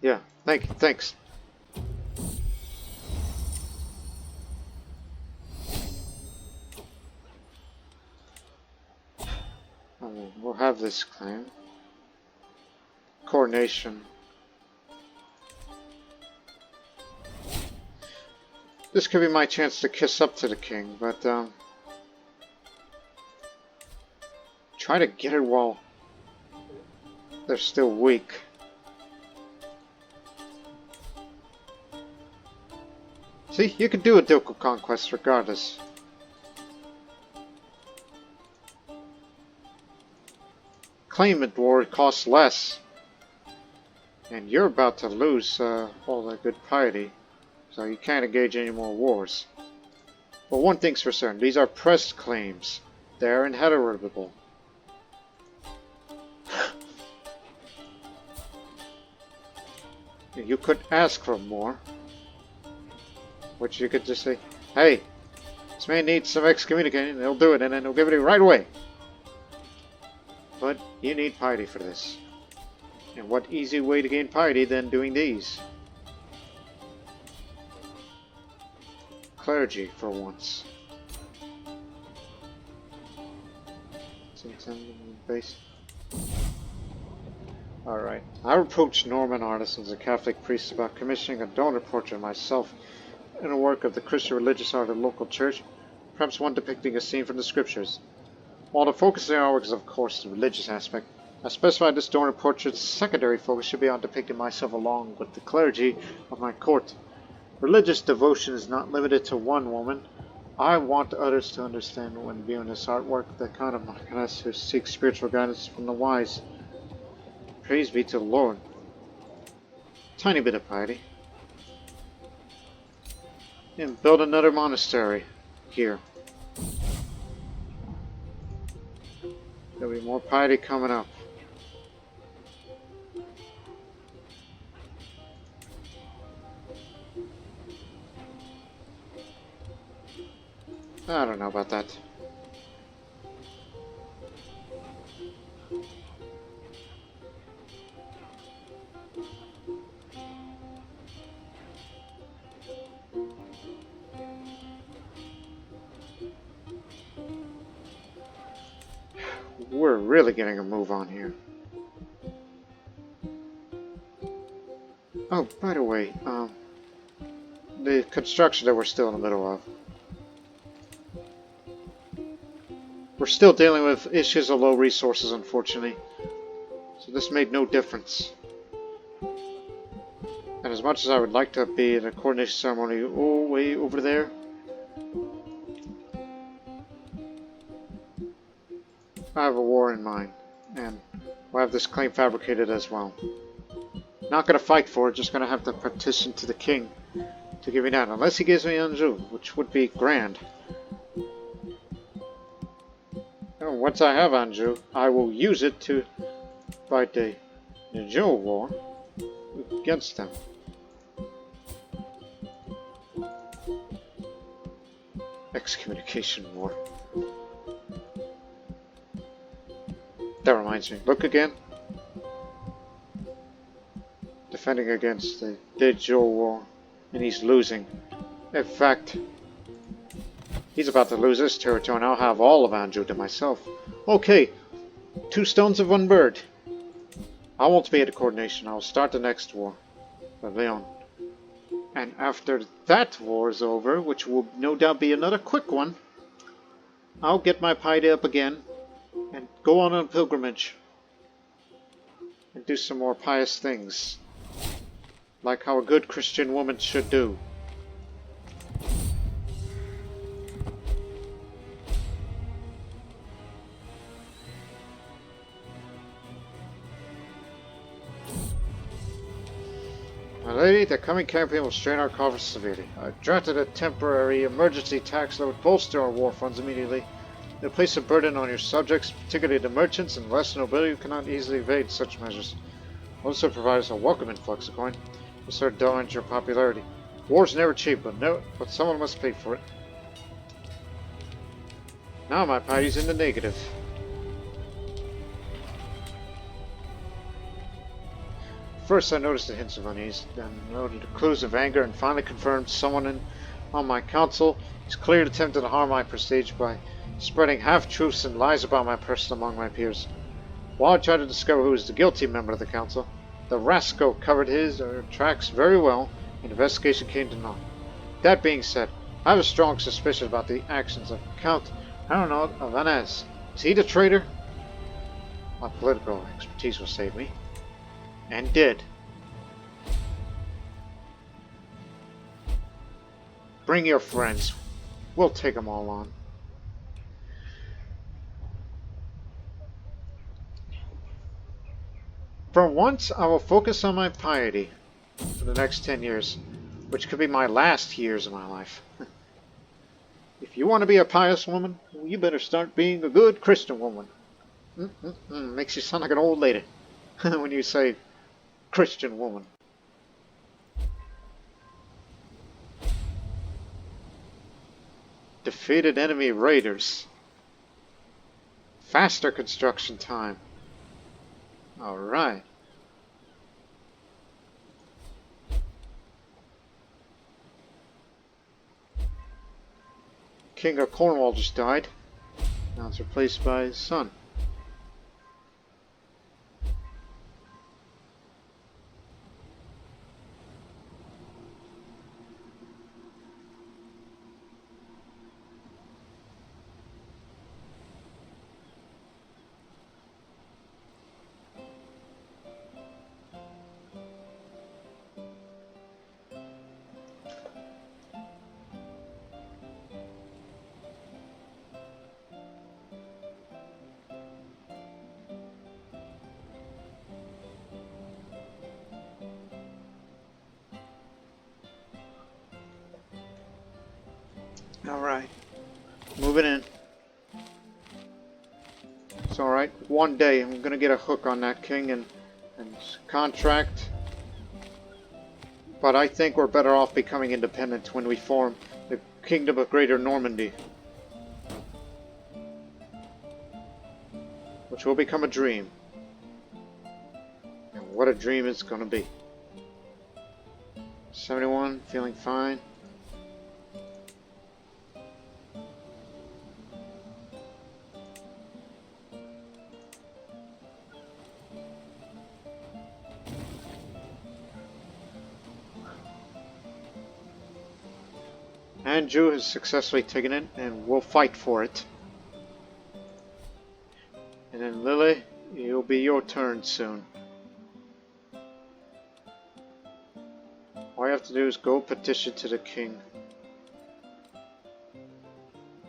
Yeah, thanks. We'll have this claim. Coronation. This could be my chance to kiss up to the king, but try to get it while they're still weak. See, you can do a ducal conquest regardless. Claimant war costs less. And you're about to lose all that good piety. So you can't engage any more wars. But one thing's for certain, these are pressed claims. They're inheritable. You could ask for more. Which you could just say, hey, this man needs some excommunicating, and they'll do it, and then they'll give it to you right away. But you need piety for this. And what easy way to gain piety than doing these? Clergy, for once. Base. Alright. I approached Norman artisans and Catholic priests about commissioning a donor portrait of myself in a work of the Christian religious art of the local church, perhaps one depicting a scene from the scriptures. While the focus of our work is of course the religious aspect, I specified this donor portrait's secondary focus should be on depicting myself along with the clergy of my court. Religious devotion is not limited to one woman. I want others to understand when viewing this artwork the kind of Marchioness who seeks spiritual guidance from the wise. Praise be to the Lord. Tiny bit of piety. And build another monastery here. There'll be more piety coming up. I don't know about that. We're really getting a move on here. Oh, by the way, the construction that we're still in the middle of. We're still dealing with issues of low resources, unfortunately. So this made no difference. And as much as I would like to be in a coronation ceremony way over there, I have a war in mind, and we'll have this claim fabricated as well. Not going to fight for it, just going to have to petition to the king to give me that. Unless he gives me Anjou, which would be grand. And once I have Anjou, I will use it to fight the Jewel War against them. Excommunication War. That reminds me. Look again. Defending against the Jewel War. And he's losing. In fact, he's about to lose this territory and I'll have all of Anjou to myself. Okay. 2 stones of 1 bird. I won't be at the coordination. I'll start the next war. For Leon. And after that war is over, which will no doubt be another quick one, I'll get my piety up again and go on a pilgrimage and do some more pious things, like how a good Christian woman should do. My lady, the coming campaign will strain our coffers severely. I've drafted a temporary emergency tax that would bolster our war funds immediately. It'll place a burden on your subjects, particularly the merchants and less nobility who cannot easily evade such measures. Also provide us a welcome influx of coin. We'll start doubling your popularity. War's never cheap, but someone must pay for it. Now my piety's in the negative. First I noticed the hints of unease, then noted the clues of anger, and finally confirmed someone on my council is clearly attempting to harm my prestige by spreading half-truths and lies about my person among my peers. While I tried to discover who was the guilty member of the council, the rascal covered his tracks very well, and investigation came to naught. That being said, I have a strong suspicion about the actions of Count Arnaud of Vannes. Is he the traitor? My political expertise will save me. And did. Bring your friends. We'll take them all on. For once, I will focus on my piety for the next 10 years, which could be my last years of my life. If you want to be a pious woman, well, you better start being a good Christian woman. Makes you sound like an old lady when you say Christian woman. Defeated enemy raiders. Faster construction time. Alright. King of Cornwall just died. Now it's replaced by his son. Alright, moving in. It's alright, one day I'm gonna get a hook on that king and contract. But I think we're better off becoming independent when we form the Kingdom of Greater Normandy. Which will become a dream. And what a dream it's gonna be. 71, feeling fine. Anjou has successfully taken it, and we'll fight for it. And then Lily, it'll be your turn soon. All you have to do is go petition to the king.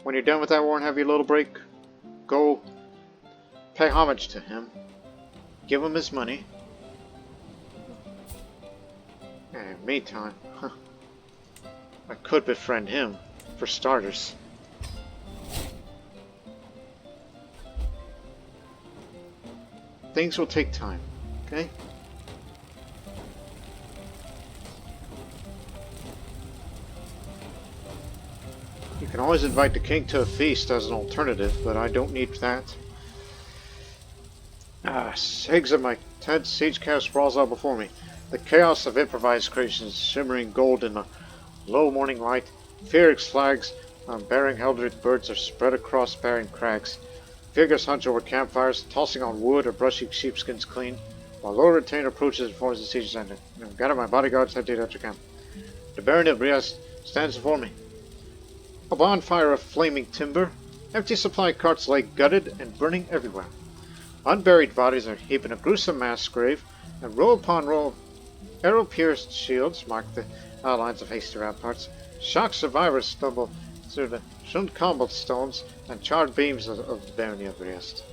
When you're done with that war and have your little break, go pay homage to him. Give him his money. meantime, I could befriend him, for starters. Things will take time, okay? You can always invite the king to a feast as an alternative, but I don't need that. Eggs of my tent, siege chaos sprawls out before me. The chaos of improvised creations shimmering gold in the low morning light. Phoenix flags on bearing Eldritch birds are spread across barren crags. Figures hunch over campfires, tossing on wood or brushing sheepskins clean, while Lollard retainer approaches and forms the siege ended. Gather my bodyguards, head to the camp. The Baron of Briest stands before me. A bonfire of flaming timber, empty supply carts lay gutted and burning everywhere. Unburied bodies are heaped in a gruesome mass grave, and row upon row of arrow-pierced shields mark the outlines of hasty ramparts. Shocked survivors stumble through the cobblestones and charred beams of the barony of Briest.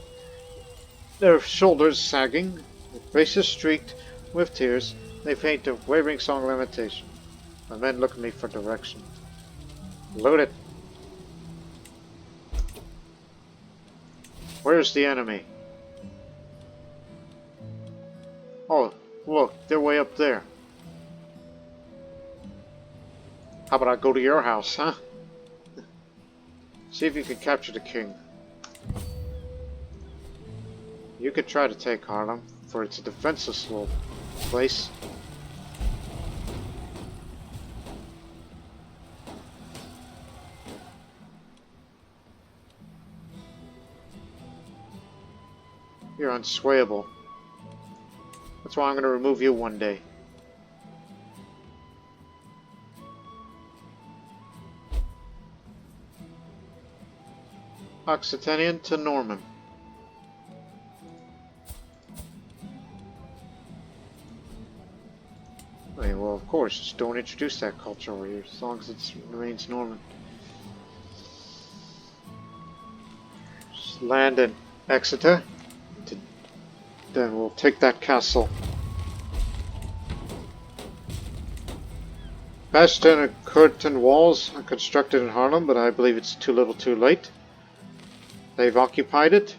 Their shoulders sagging, their faces streaked with tears, they paint a wavering song of lamentation. My men look at me for direction. Load it. Where's the enemy? Oh, look, they're way up there. How about I go to your house, huh? See if you can capture the king. You could try to take Harlem, for it's a defenseless little place. You're unswayable. That's why I'm going to remove you one day. Occitanian to Norman. I mean, well, of course, just don't introduce that culture over here, as long as it remains Norman. Just land in Exeter. Then we'll take that castle. Bastion and curtain walls are constructed in Harlem, but I believe it's too little too late. They've occupied it.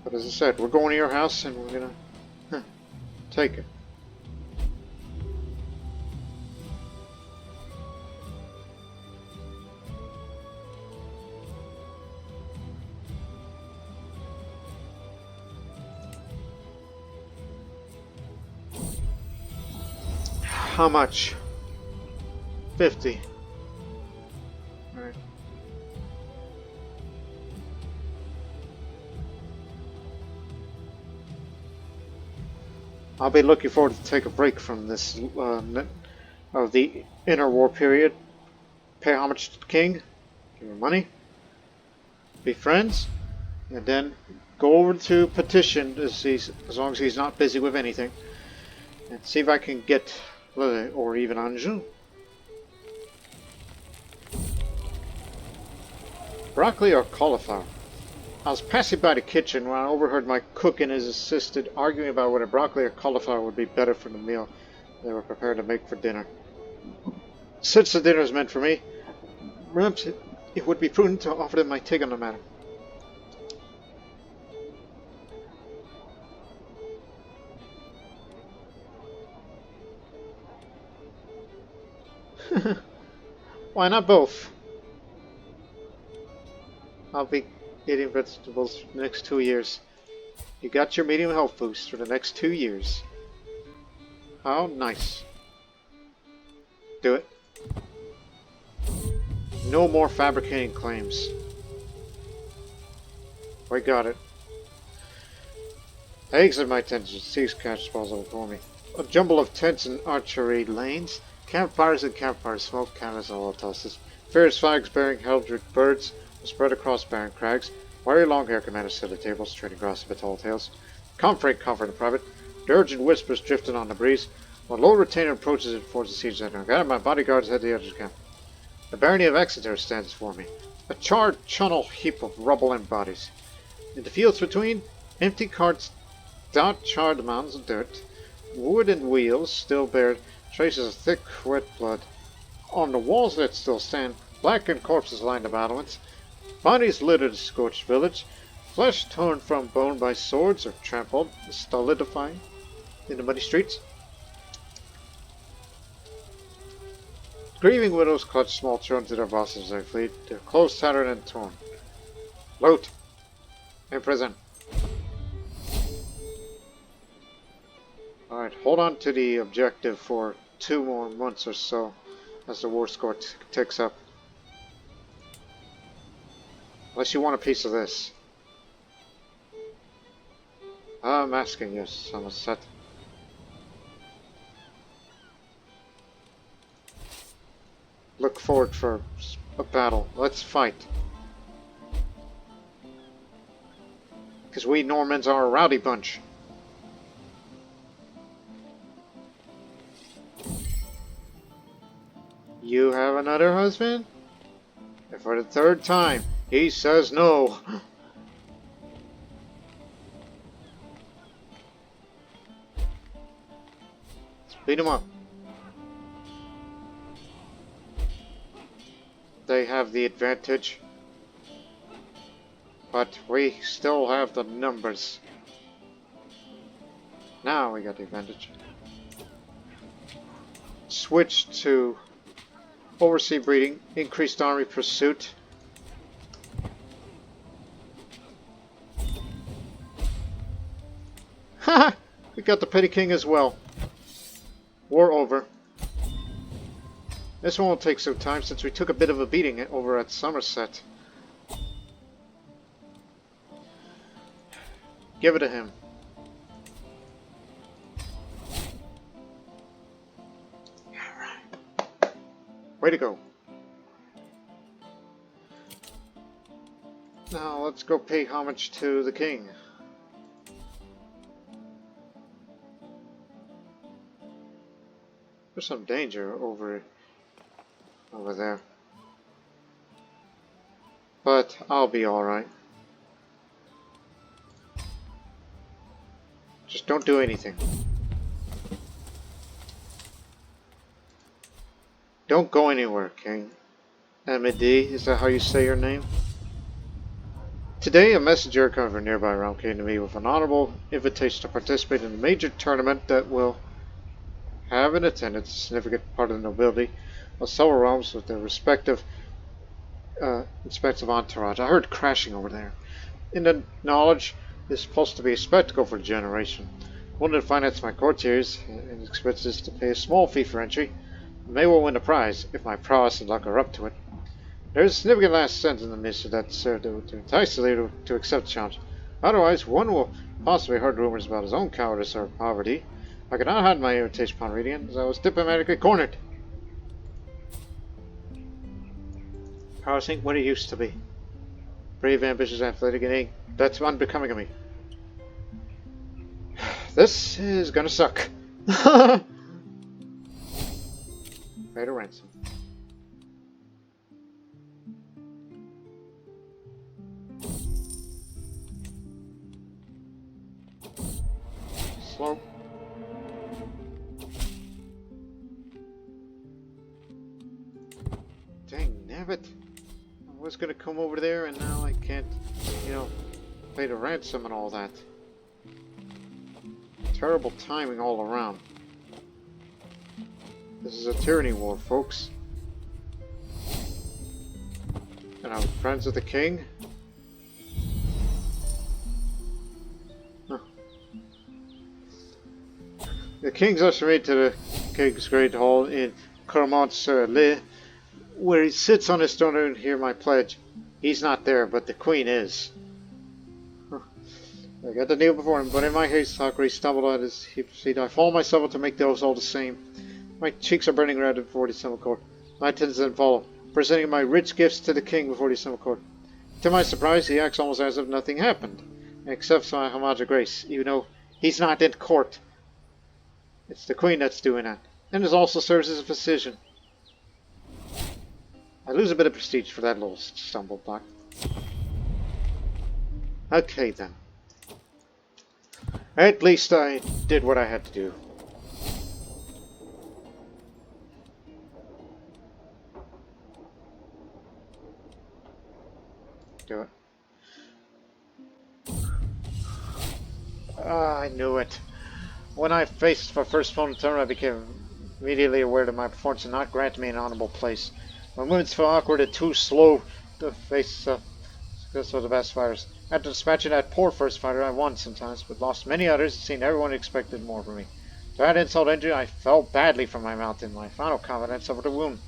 But as I said, we're going to your house and we're gonna take it. How much? 50. Alright. I'll be looking forward to take a break from this of the interwar period. Pay homage to the king, give him money, be friends, and then go over to Petition as long as he's not busy with anything, and see if I can get Lulu or even Anjou. Broccoli or cauliflower? I was passing by the kitchen when I overheard my cook and his assistant arguing about whether broccoli or cauliflower would be better for the meal they were prepared to make for dinner. Since the dinner is meant for me, perhaps it would be prudent to offer them my take on the matter. Why not both? I'll be eating vegetables for the next 2 years. You got your medium health boost for the next 2 years. How nice. Do it. No more fabricating claims. We got it. Eggs in my tents and seize cash balls over for me. A jumble of tents and archery lanes. Campfires and campfires, smoke, canvas, and all tosses. Fierce flags bearing Eldritch birds spread across barren crags. Wiry long hair commanders sit at tables, trading gossip at tall tales. Comfort in private. Dirge and whispers drifting on the breeze. While Lollard retainer approaches and forces the siege center. Gather my bodyguards head to the edge of the camp. The barony of Exeter stands before me. A charred chunnel heap of rubble and bodies. In the fields between, empty carts dot charred mounds of dirt. Wooden wheels still bear traces of thick, wet blood. On the walls that still stand, blackened corpses line the battlements. Bodies litter the scorched village. Flesh torn from bone by swords or trampled, solidifying in the muddy streets. Grieving widows clutch small children to their bosses as they flee, their clothes tattered and torn. Loot! In prison. Alright, hold on to the objective for 2 more months or so as the war score ticks up. Unless you want a piece of this. I'm asking you, Somerset. Look forward for a battle. Let's fight. Because we Normans are a rowdy bunch. You have another husband? And for the 3rd time, he says no. Beat him up. They have the advantage, but we still have the numbers. Now we got the advantage. Switch to oversea breeding, increased army pursuit. Haha! We got the petty king as well. War over. This one will take some time since we took a bit of a beating over at Somerset. Give it to him. Alright. Way to go. Now let's go pay homage to the king. There's some danger over there. But I'll be alright. Just don't do anything. Don't go anywhere, King. Normandy, is that how you say your name? Today, a messenger coming from a nearby realm came to me with an honorable invitation to participate in a major tournament that will have in attendance a significant part of the nobility of several realms with their respective entourage. I heard crashing over there. In the knowledge, this is supposed to be a spectacle for a generation. One to finance my courtiers and expenses to pay a small fee for entry. I may well win a prize if my prowess and luck are up to it. There is a significant last sentence in the mission that served to entice the leader to accept the challenge. Otherwise, one will possibly heard rumors about his own cowardice or poverty. I could not hide my irritation upon reading it, as I was diplomatically cornered. Powers ain't what it used to be. Brave, ambitious, athletic, and that's unbecoming of me. This is gonna suck. Pay the ransom. Slow. Dang nabbit. I was gonna come over there and now I can't, pay the ransom and all that. Terrible timing all around. This is a tyranny war, folks. And I'm friends with the king. Huh. The king's ushered me to the king's great hall in Crusade, where he sits on his throne and hear my pledge. He's not there, but the queen is. I got to kneel before him, but in my haste, he stumbled at his feet. I fall myself to make the oaths all the same. My cheeks are burning red before the assembly court. My attendants then follow, presenting my rich gifts to the king before the assembly court. To my surprise, he acts almost as if nothing happened, and accepts my homage of grace, even though he's not in court. It's the queen that's doing that, and it also serves as a physician. I lose a bit of prestige for that little stumble block. Okay then. At least I did what I had to do. do it. Ah, I knew it. When I faced for first opponent turn, I became immediately aware that my performance did not grant me an honorable place. My movements felt awkward and too slow to face this was the best fighters. After dispatching that poor first fighter, I won sometimes, but lost many others. It seemed everyone expected more from me. To add insult to injury, I fell badly from my mount in my final combat and suffered a wound.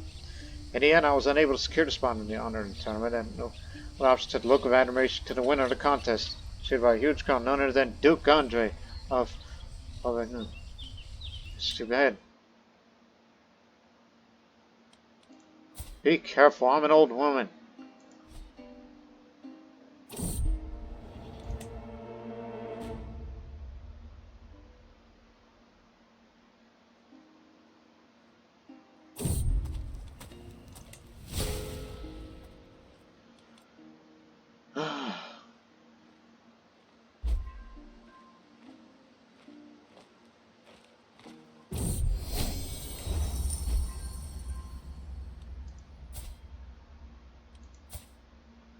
In the end, I was unable to secure the spot in the honor of the tournament, and no option to the look of admiration to the winner of the contest, cheered by a huge crowd, none other than Duke Andre of stupid head. Be careful, I'm an old woman.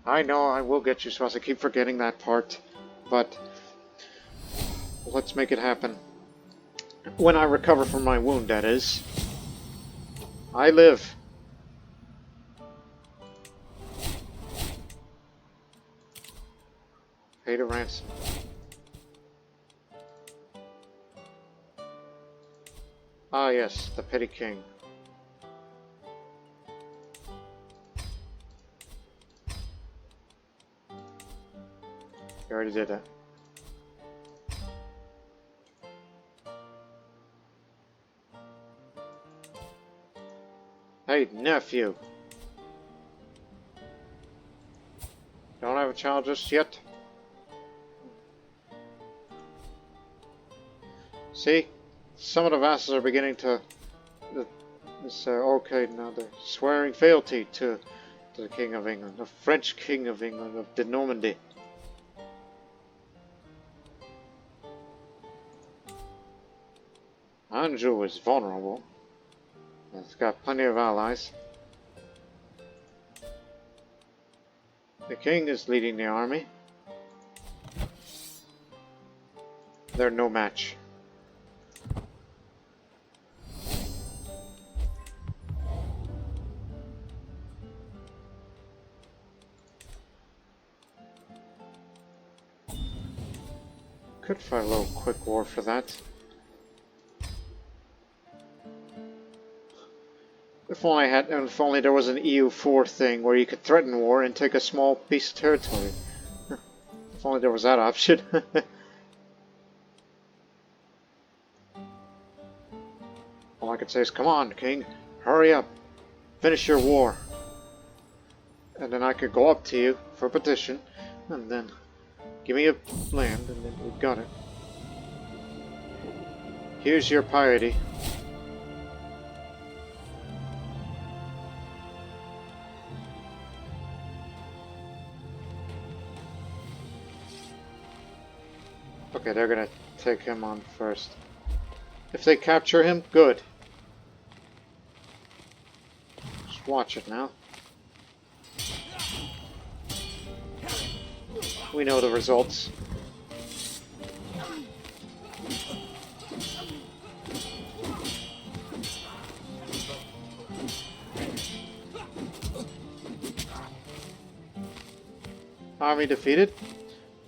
I know I will get you, Swass. I keep forgetting that part, but let's make it happen. When I recover from my wound, that is. I live. Pay the ransom. Ah, yes, the petty king. You already did that. Hey, nephew. Don't have a child just yet? See? Some of the vassals are beginning to... okay, now they're swearing fealty to the King of England, the French King of England, of the Normandy. Anjou is vulnerable. It's got plenty of allies. The king is leading the army. They're no match. Could fight a little quick war for that. If only there was an EU4 thing where you could threaten war and take a small piece of territory. If only there was that option. All I could say is, come on, King, hurry up, finish your war. And then I could go up to you for a petition, and then give me a land, and then we've got it. Here's your piety. Okay, they're gonna take him on first. If they capture him, good. Just watch it now. We know the results. Army defeated.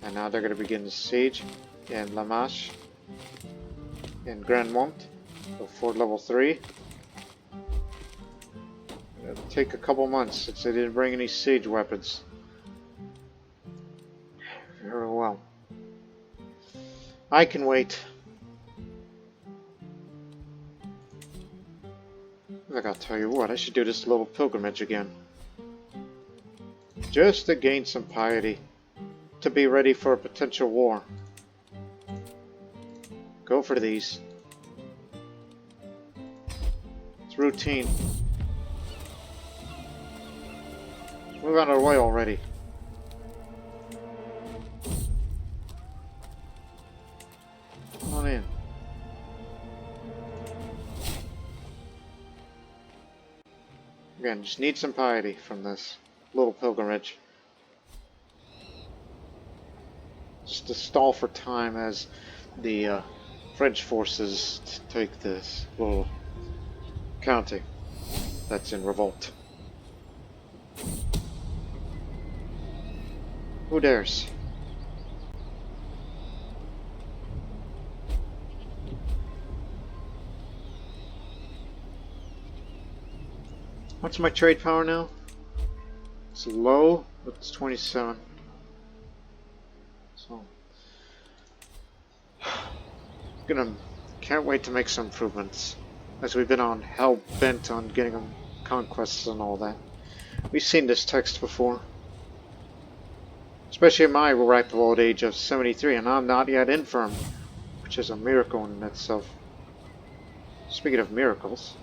And now they're going to begin the siege in La Marche, in Grandmont, so fort level 3. It'll take a couple months since they didn't bring any siege weapons. Very well. I can wait. I gotta tell you what, I should do this little pilgrimage again. Just to gain some piety. To be ready for a potential war. Go for these. It's routine. Move out of the way already. Come on in. Again, just need some piety from this little pilgrimage. just to stall for time as the French forces take this little county that's in revolt. Who dares? What's my trade power now? It's low, but it's 27. So, can't wait to make some improvements, as we've been on hell bent on getting them conquests and all that. We've seen this text before, especially at my ripe old age of 73, and I'm not yet infirm, which is a miracle in itself. Speaking of miracles,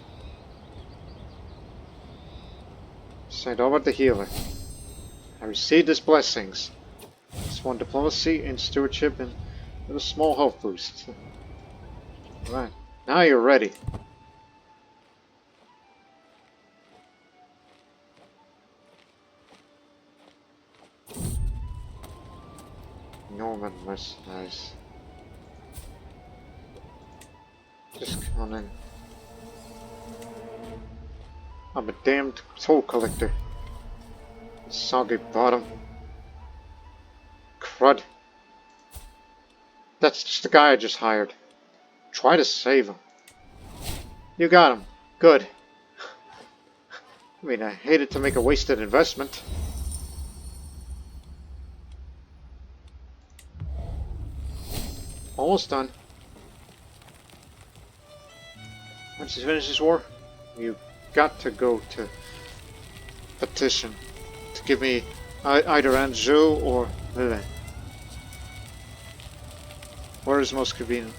Saint Albert the Healer, I received his blessings. It's one diplomacy and stewardship and a small health boost. Right, now you're ready. Norman mercenaries. Just come on in. I'm a damned toll collector. Soggy bottom. Crud. That's just the guy I just hired. Try to save him. You got him. Good. I mean, I hated to make a wasted investment. Almost done. Once you finish this war, you got to go to petition to give me either Anjou or Lulu. Where is most convenient?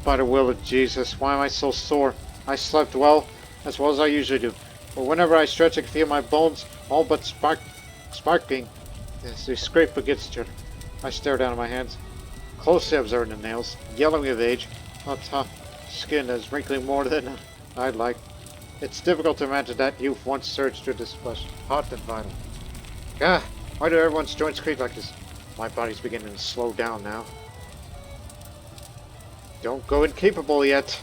By the will of Jesus, why am I so sore? I slept well as I usually do, but whenever I stretch I can feel my bones all but sparking as they scrape against each other. I stare down at my hands, closely observing the nails, yellowing with age, on top skin is wrinkling more than I'd like. It's difficult to imagine that youth once surged through this flesh, hot and vital. Gah! Why do everyone's joints creak like this? My body's beginning to slow down now. Don't go incapable yet.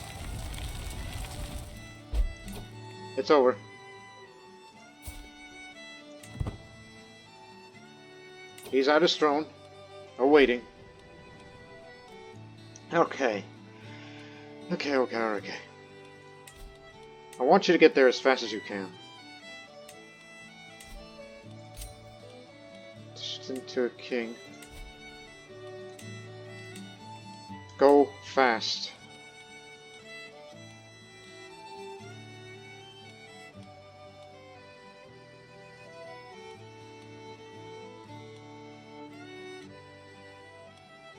It's over. He's at his throne, awaiting. Okay. Okay. I want you to get there as fast as you can. Just into a king. Go fast.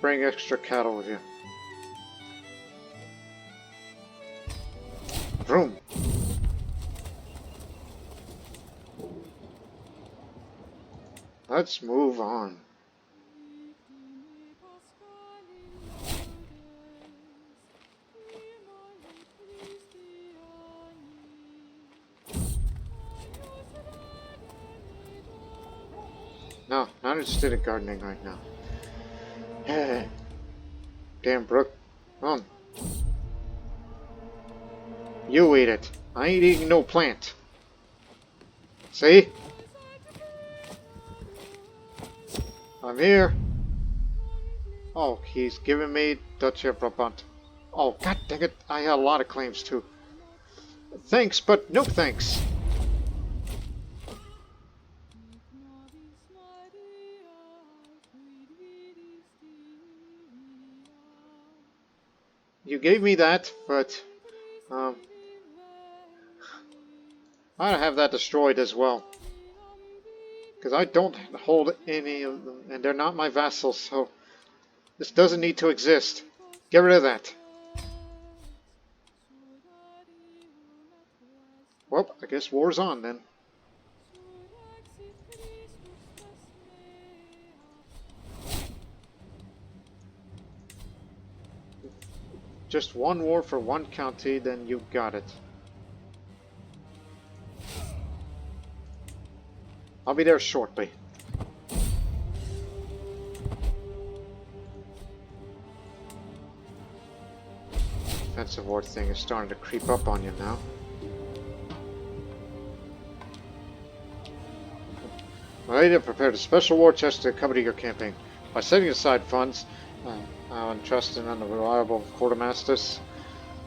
Bring extra cattle with you. Vroom. Let's move on. No, not interested in gardening right now. Damn, Brooke. Come on. You eat it. I ain't eating no plant. See? I'm here. Oh, he's giving me Duchy of Brabant. Oh, god dang it. I had a lot of claims too. Thanks, but no thanks. You gave me that, but I'd have that destroyed as well. Because I don't hold any of them, and they're not my vassals, so this doesn't need to exist. Get rid of that. Well, I guess war's on then. Just one war for one county, then you got it. I'll be there shortly. Defensive war thing is starting to creep up on you now. My lady prepared a special war chest to accompany your campaign. By setting aside funds, entrusting on the reliable quartermasters,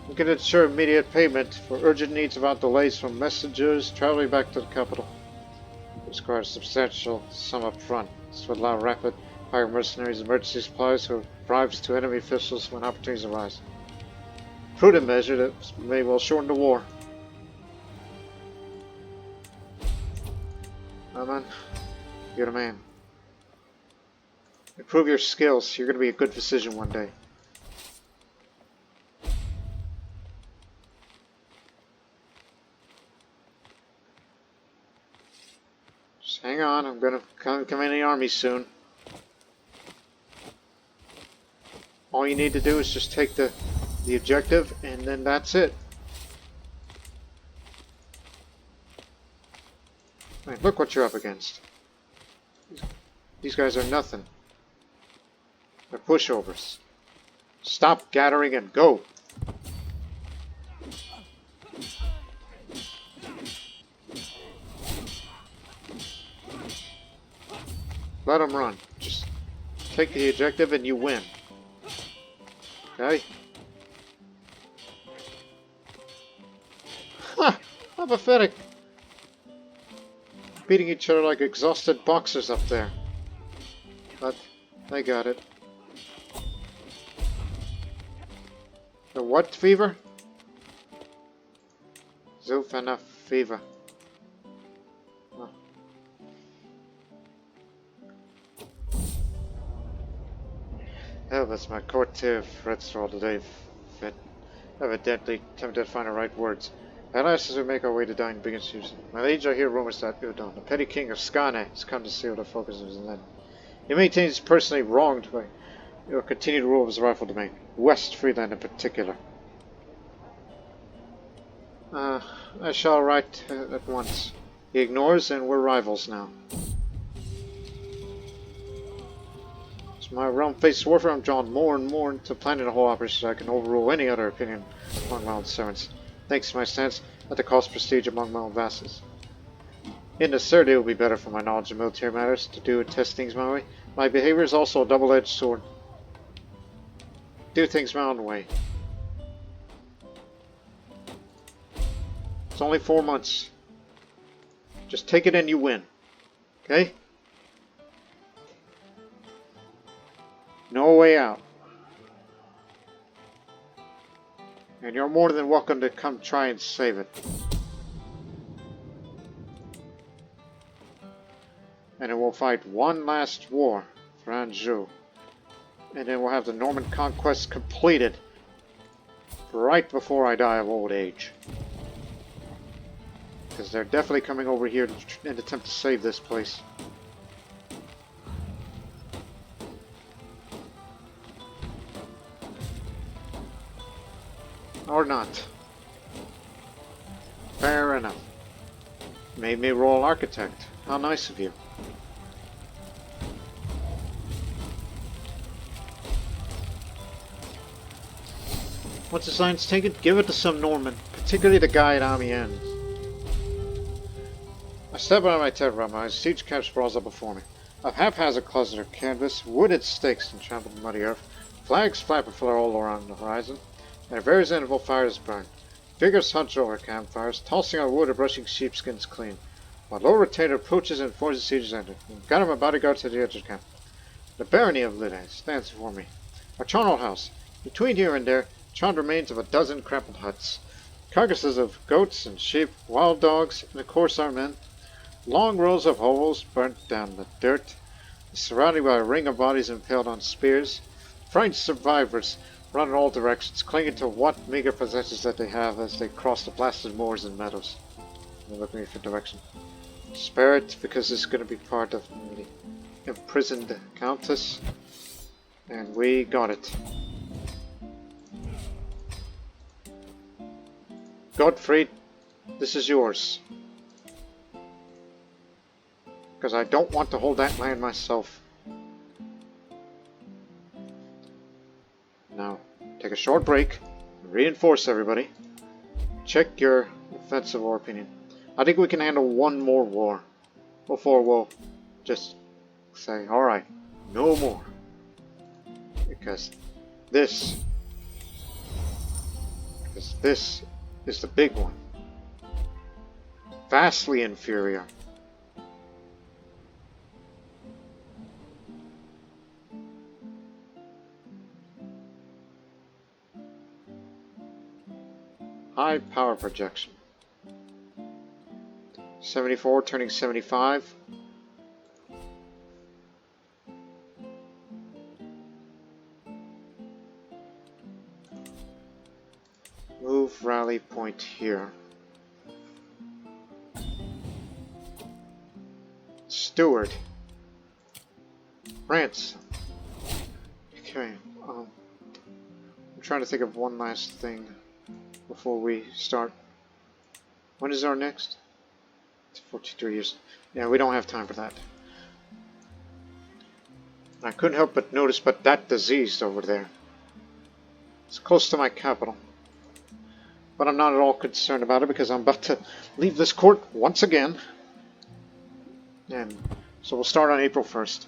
we can ensure immediate payment for urgent needs without delays from messengers traveling back to the capital. It requires a substantial sum up front. This would allow rapid hire mercenaries, emergency supplies, or bribes to enemy officials when opportunities arise. Prudent measure that may well shorten the war. Oh man, you're the man. Improve your skills. You're going to be a good physician one day. Just hang on. I'm going to come in the army soon. All you need to do is just take the objective, and then that's it. Right, look what you're up against. These guys are nothing. They're pushovers. Stop gathering and go. Let them run. Just take the objective and you win. Okay? Ha! How pathetic. Beating each other like exhausted boxers up there. But they got it. The what fever? Zulfana fever. Oh. That's my courtier threats for all today. Evidently attempted to find the right words. At last, as we make our way to dine, begins Susan. My liege, I hear rumors that Udon, the petty king of Skane, has come to see what the focus of his land. He maintains personally wronged by your continued rule of his rightful domain, West Freeland in particular. I shall write at once. He ignores, and we're rivals now. As my realm faces warfare, I'm drawn more and more into planning a whole operation so I can overrule any other opinion among my own servants. Thanks to my stance, at the cost of prestige among my own vassals. In the third, it will be better for my knowledge of military matters to do and test things my way. My behavior is also a double-edged sword. Do things my own way. It's only 4 months. Just take it and you win. Okay? No way out. And you're more than welcome to come try and save it. And then we'll fight one last war for Anjou. And then we'll have the Norman conquest completed right before I die of old age. Because they're definitely coming over here in an attempt to save this place. Or not. Fair enough. Made me royal architect. How nice of you. Once the sign's taken, give it to some Norman, particularly the guy at Amiens. I step out of my Taberna, my siege camp sprawls up before me. A haphazard cluster of canvas, wooded stakes and trampled muddy earth, flags flap and flare all around the horizon, and at various interval fires burn. Figures hunch over campfires, tossing out wood or brushing sheepskins clean, while low retainer approaches and forces the sieges enter, and got him a bodyguard to the edge of the camp. The barony of Lulu stands before me. A charnel house. Between here and there, charred remains of a dozen crumpled huts. Carcasses of goats and sheep, wild dogs, and of course our men. Long rows of hovels burnt down in the dirt, surrounded by a ring of bodies impaled on spears. Frightened survivors run in all directions, clinging to what meager possessions that they have as they cross the blasted moors and meadows. They're looking for direction. Spare it, because it's going to be part of the imprisoned countess. And we got it. Gottfried, this is yours. because I don't want to hold that land myself. Now, take a short break. Reinforce everybody. Check your offensive war opinion. I think we can handle one more war before we'll just say, alright, no more. Because this is the big one. Vastly inferior. High power projection. 74 turning 75. Move rally point here. Steward. Ransom. Okay. I'm trying to think of one last thing before we start. When is our next? It's 43 years. Yeah, we don't have time for that. I couldn't help but notice, but that disease over there. It's close to my capital. But I'm not at all concerned about it because I'm about to leave this court once again. And so we'll start on April 1st.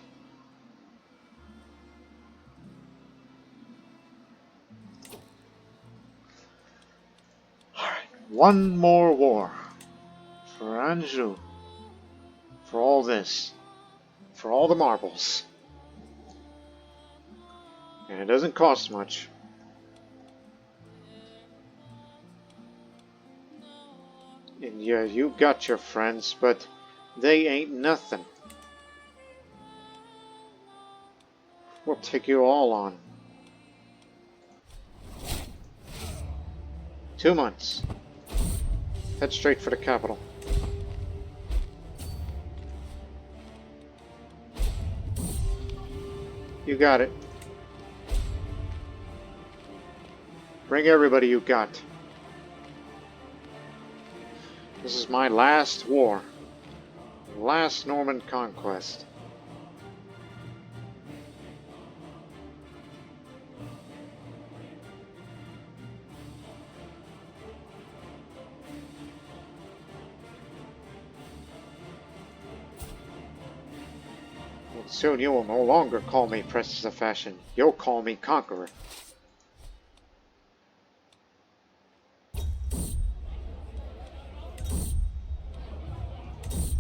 Alright, one more war. For Anjou. For all this. For all the marbles. And it doesn't cost much. And yeah, you got your friends, but they ain't nothing. We'll take you all on. 2 months. Head straight for the capital. You got it. Bring everybody you got. This is my last war. Last Norman conquest. And soon you will no longer call me Princess of Fashion. You'll call me Conqueror.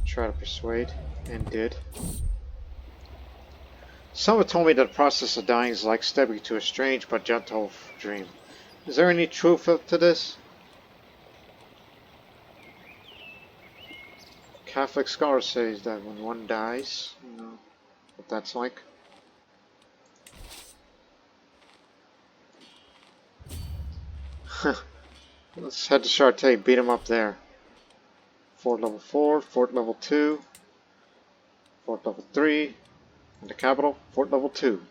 Try to persuade, and did. Someone told me that the process of dying is like stepping to a strange but gentle dream. Is there any truth to this? Catholic scholars say that when one dies, you know what that's like. Let's head to Chartres, beat him up there. Fort level 4, Fort level 2, Fort level 3, and the capital, Fort level 2.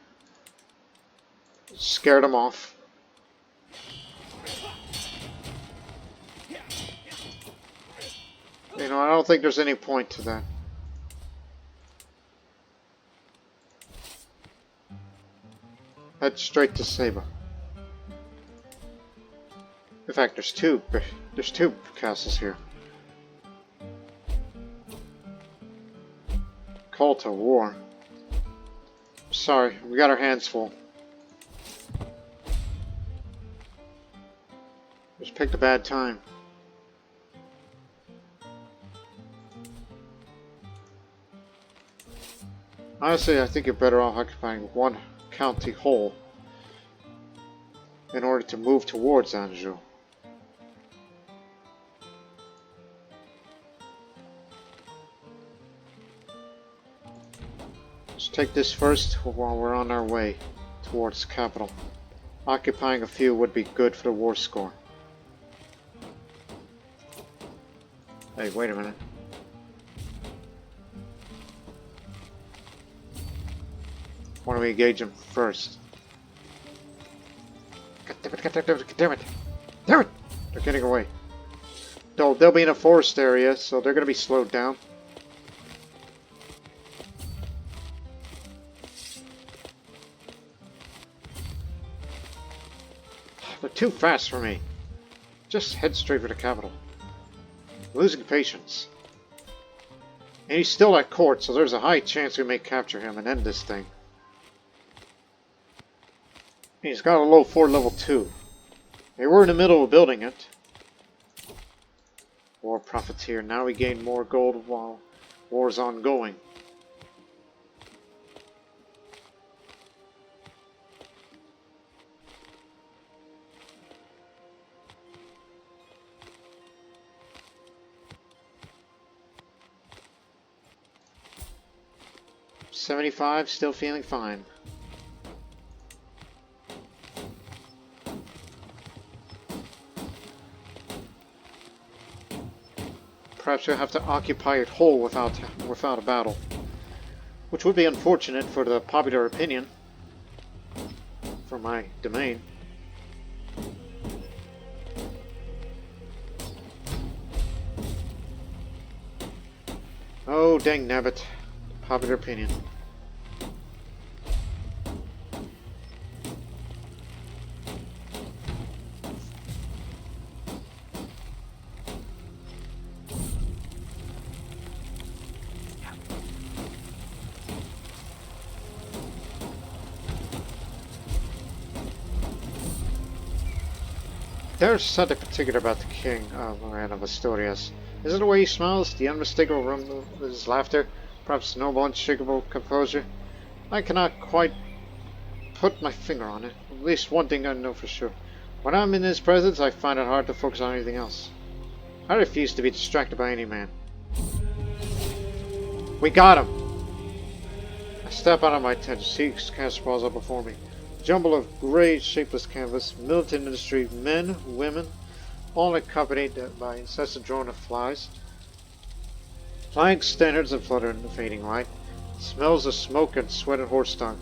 Scared them off. You know, I don't think there's any point to that. Head straight to Saba. In fact, there's two castles here. Call to war. Sorry, we got our hands full. Just picked a bad time. Honestly, I think you're better off occupying one county whole in order to move towards Anjou. Let's take this first while we're on our way towards the capital. Occupying a few would be good for the war score. Hey, wait a minute. Why don't we engage them first? God damn it, God damn it, damn it! Damn it! They're getting away. They'll be in a forest area, so they're going to be slowed down. too fast for me. Just head straight for the capital. Losing patience. And he's still at court, so there's a high chance we may capture him and end this thing. He's got a low fort level 2. They were in the middle of building it. War profiteer. Now we gain more gold while war's ongoing. $75, still feeling fine. Perhaps we'll have to occupy it whole without a battle, which would be unfortunate for the popular opinion for my domain. Oh, dang nabbit. Popular opinion. There's something particular about the king of Asturias. Is it the way he smiles, the unmistakable rumble of his laughter, perhaps the noble, unshakable composure? I cannot quite put my finger on it. At least one thing I know for sure. When I'm in his presence, I find it hard to focus on anything else. I refuse to be distracted by any man. We got him! I step out of my tent, see cast sprawls up before me. Jumble of grey, shapeless canvas, militant ministry, men, women, all accompanied by incessant drone of flies. Flying standards and flutter in the fading light. Smells of smoke and sweat and horse dung.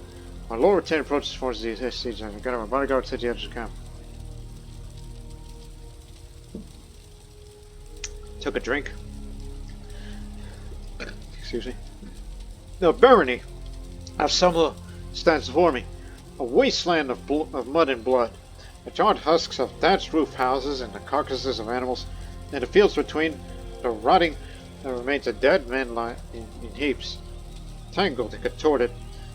My lower lieutenant approaches towards the siege line. I got my bodyguard to the edge of the camp. Took a drink. Excuse me. The barony of Sumla stands before me. A wasteland of mud and blood. The charred husks of thatched roof houses and the carcasses of animals. In the fields between, the rotting remains of dead men lie in heaps. Tangled and contorted,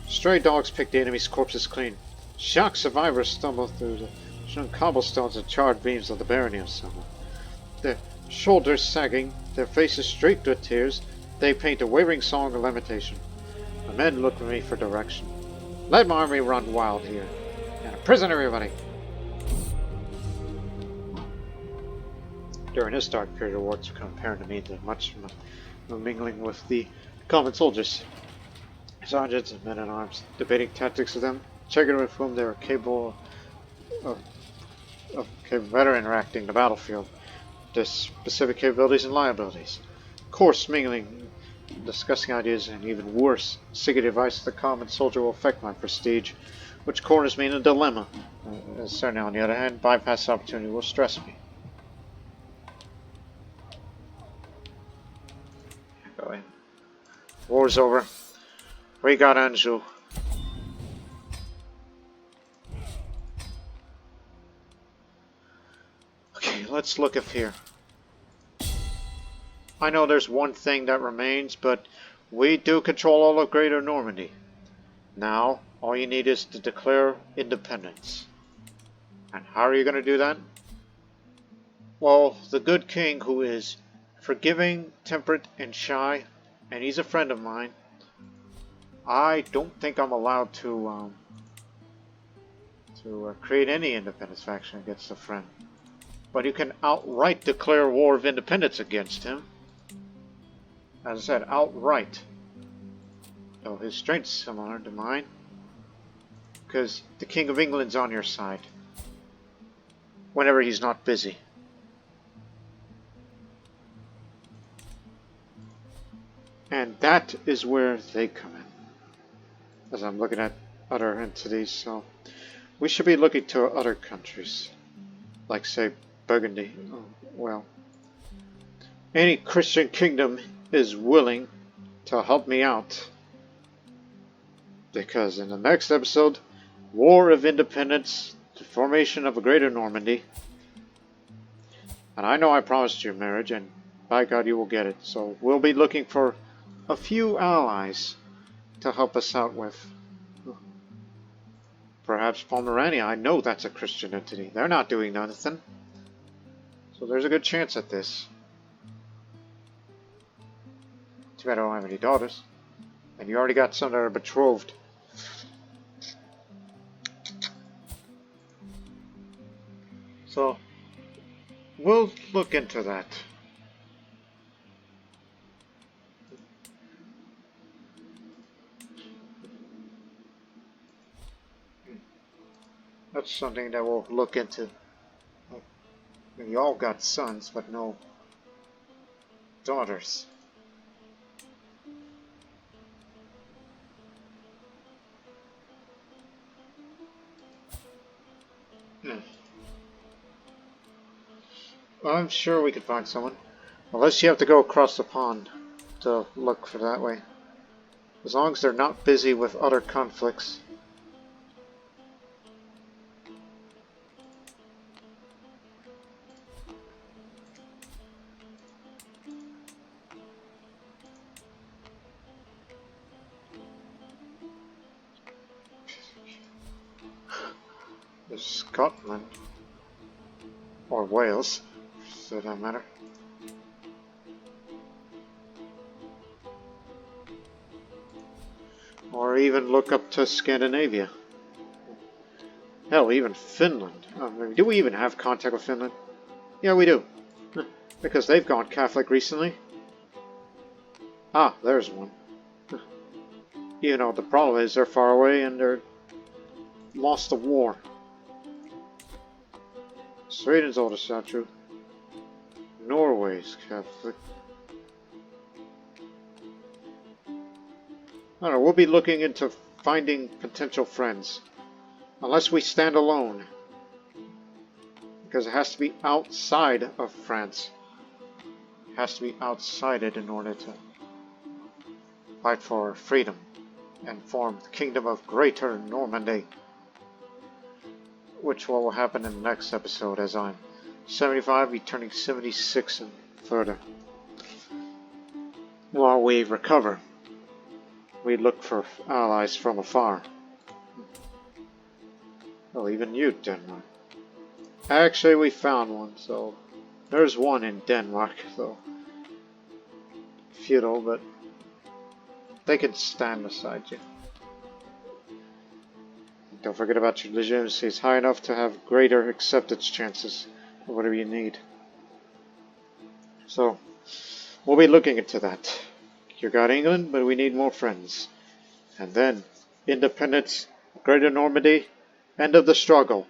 stray dogs pick the enemy's corpses clean. Shocked survivors stumble through the strewn cobblestones and charred beams of the barony of Sumla. Their shoulders sagging, their faces streaked with tears, they paint a wavering song of lamentation. The men look at me for direction. Let my army run wild here, and imprison everybody. During this dark period of war, it's become apparent to me that much mingling with the common soldiers, sergeants and men-at-arms, debating tactics with them, checking with whom they were capable of better interacting the battlefield, their specific capabilities and liabilities. Coarse mingling, discussing ideas, and even worse, seeking advice of the common soldier will affect my prestige, which corners me in a dilemma. Certainly, on the other hand, bypass opportunity will stress me. Go in. War's over. We got Anjou. Okay, let's look up here. I know there's one thing that remains, but we do control all of Greater Normandy. Now, all you need is to declare independence. And how are you going to do that? Well, the good king, who is forgiving, temperate, and shy, and he's a friend of mine, I don't think I'm allowed to create any independence faction against a friend. But you can outright declare war of independence against him. As I said, outright. So his strength's similar to mine, because the King of England's on your side whenever he's not busy. And that is where they come in. As I'm looking at other entities, so we should be looking to other countries, like say Burgundy. Oh, well, any Christian kingdom is willing to help me out, because in the next episode, War of Independence the formation of a Greater Normandy. And I know I promised you marriage, and by God you will get it. So we'll be looking for a few allies to help us out with. Perhaps Pomerania. I know that's a Christian entity. They're not doing nothing. So there's a good chance at this. Too bad I don't have any daughters. And you already got some that are betrothed. So we'll look into that. That's something that we'll look into. We all got sons, but no daughters. Well, I'm sure we could find someone. Unless you have to go across the pond to look for that way. As long as they're not busy with other conflicts. There's Scotland. Or Wales, for that matter. Or even look up to Scandinavia. Hell, even Finland. Do we even have contact with Finland? Yeah, we do. Because they've gone Catholic recently. Ah, there's one. You know, the problem is they're far away and they're lost the war. Sweden's oldest not true. Norway's Catholic. I don't know, we'll be looking into finding potential friends. Unless we stand alone. Because it has to be outside of France. It has to be outside it in order to fight for freedom and form the Kingdom of Greater Normandy. Which will happen in the next episode as I'm 75, be turning 76 and further. While we recover, we look for allies from afar. Well, even you, Denmark. Actually, we found one, so there's one in Denmark, though. Feudal, but they can stand beside you. Don't forget about your legitimacy. It's high enough to have greater acceptance chances or whatever you need. So, we'll be looking into that. You got England, but we need more friends. And then, independence, Greater Normandy, end of the struggle.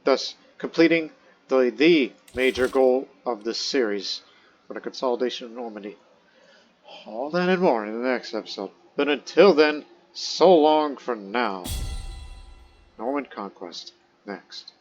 Thus, completing the major goal of this series for the consolidation of Normandy. All that and more in the next episode. But until then, so long for now. Norman Conquest, next.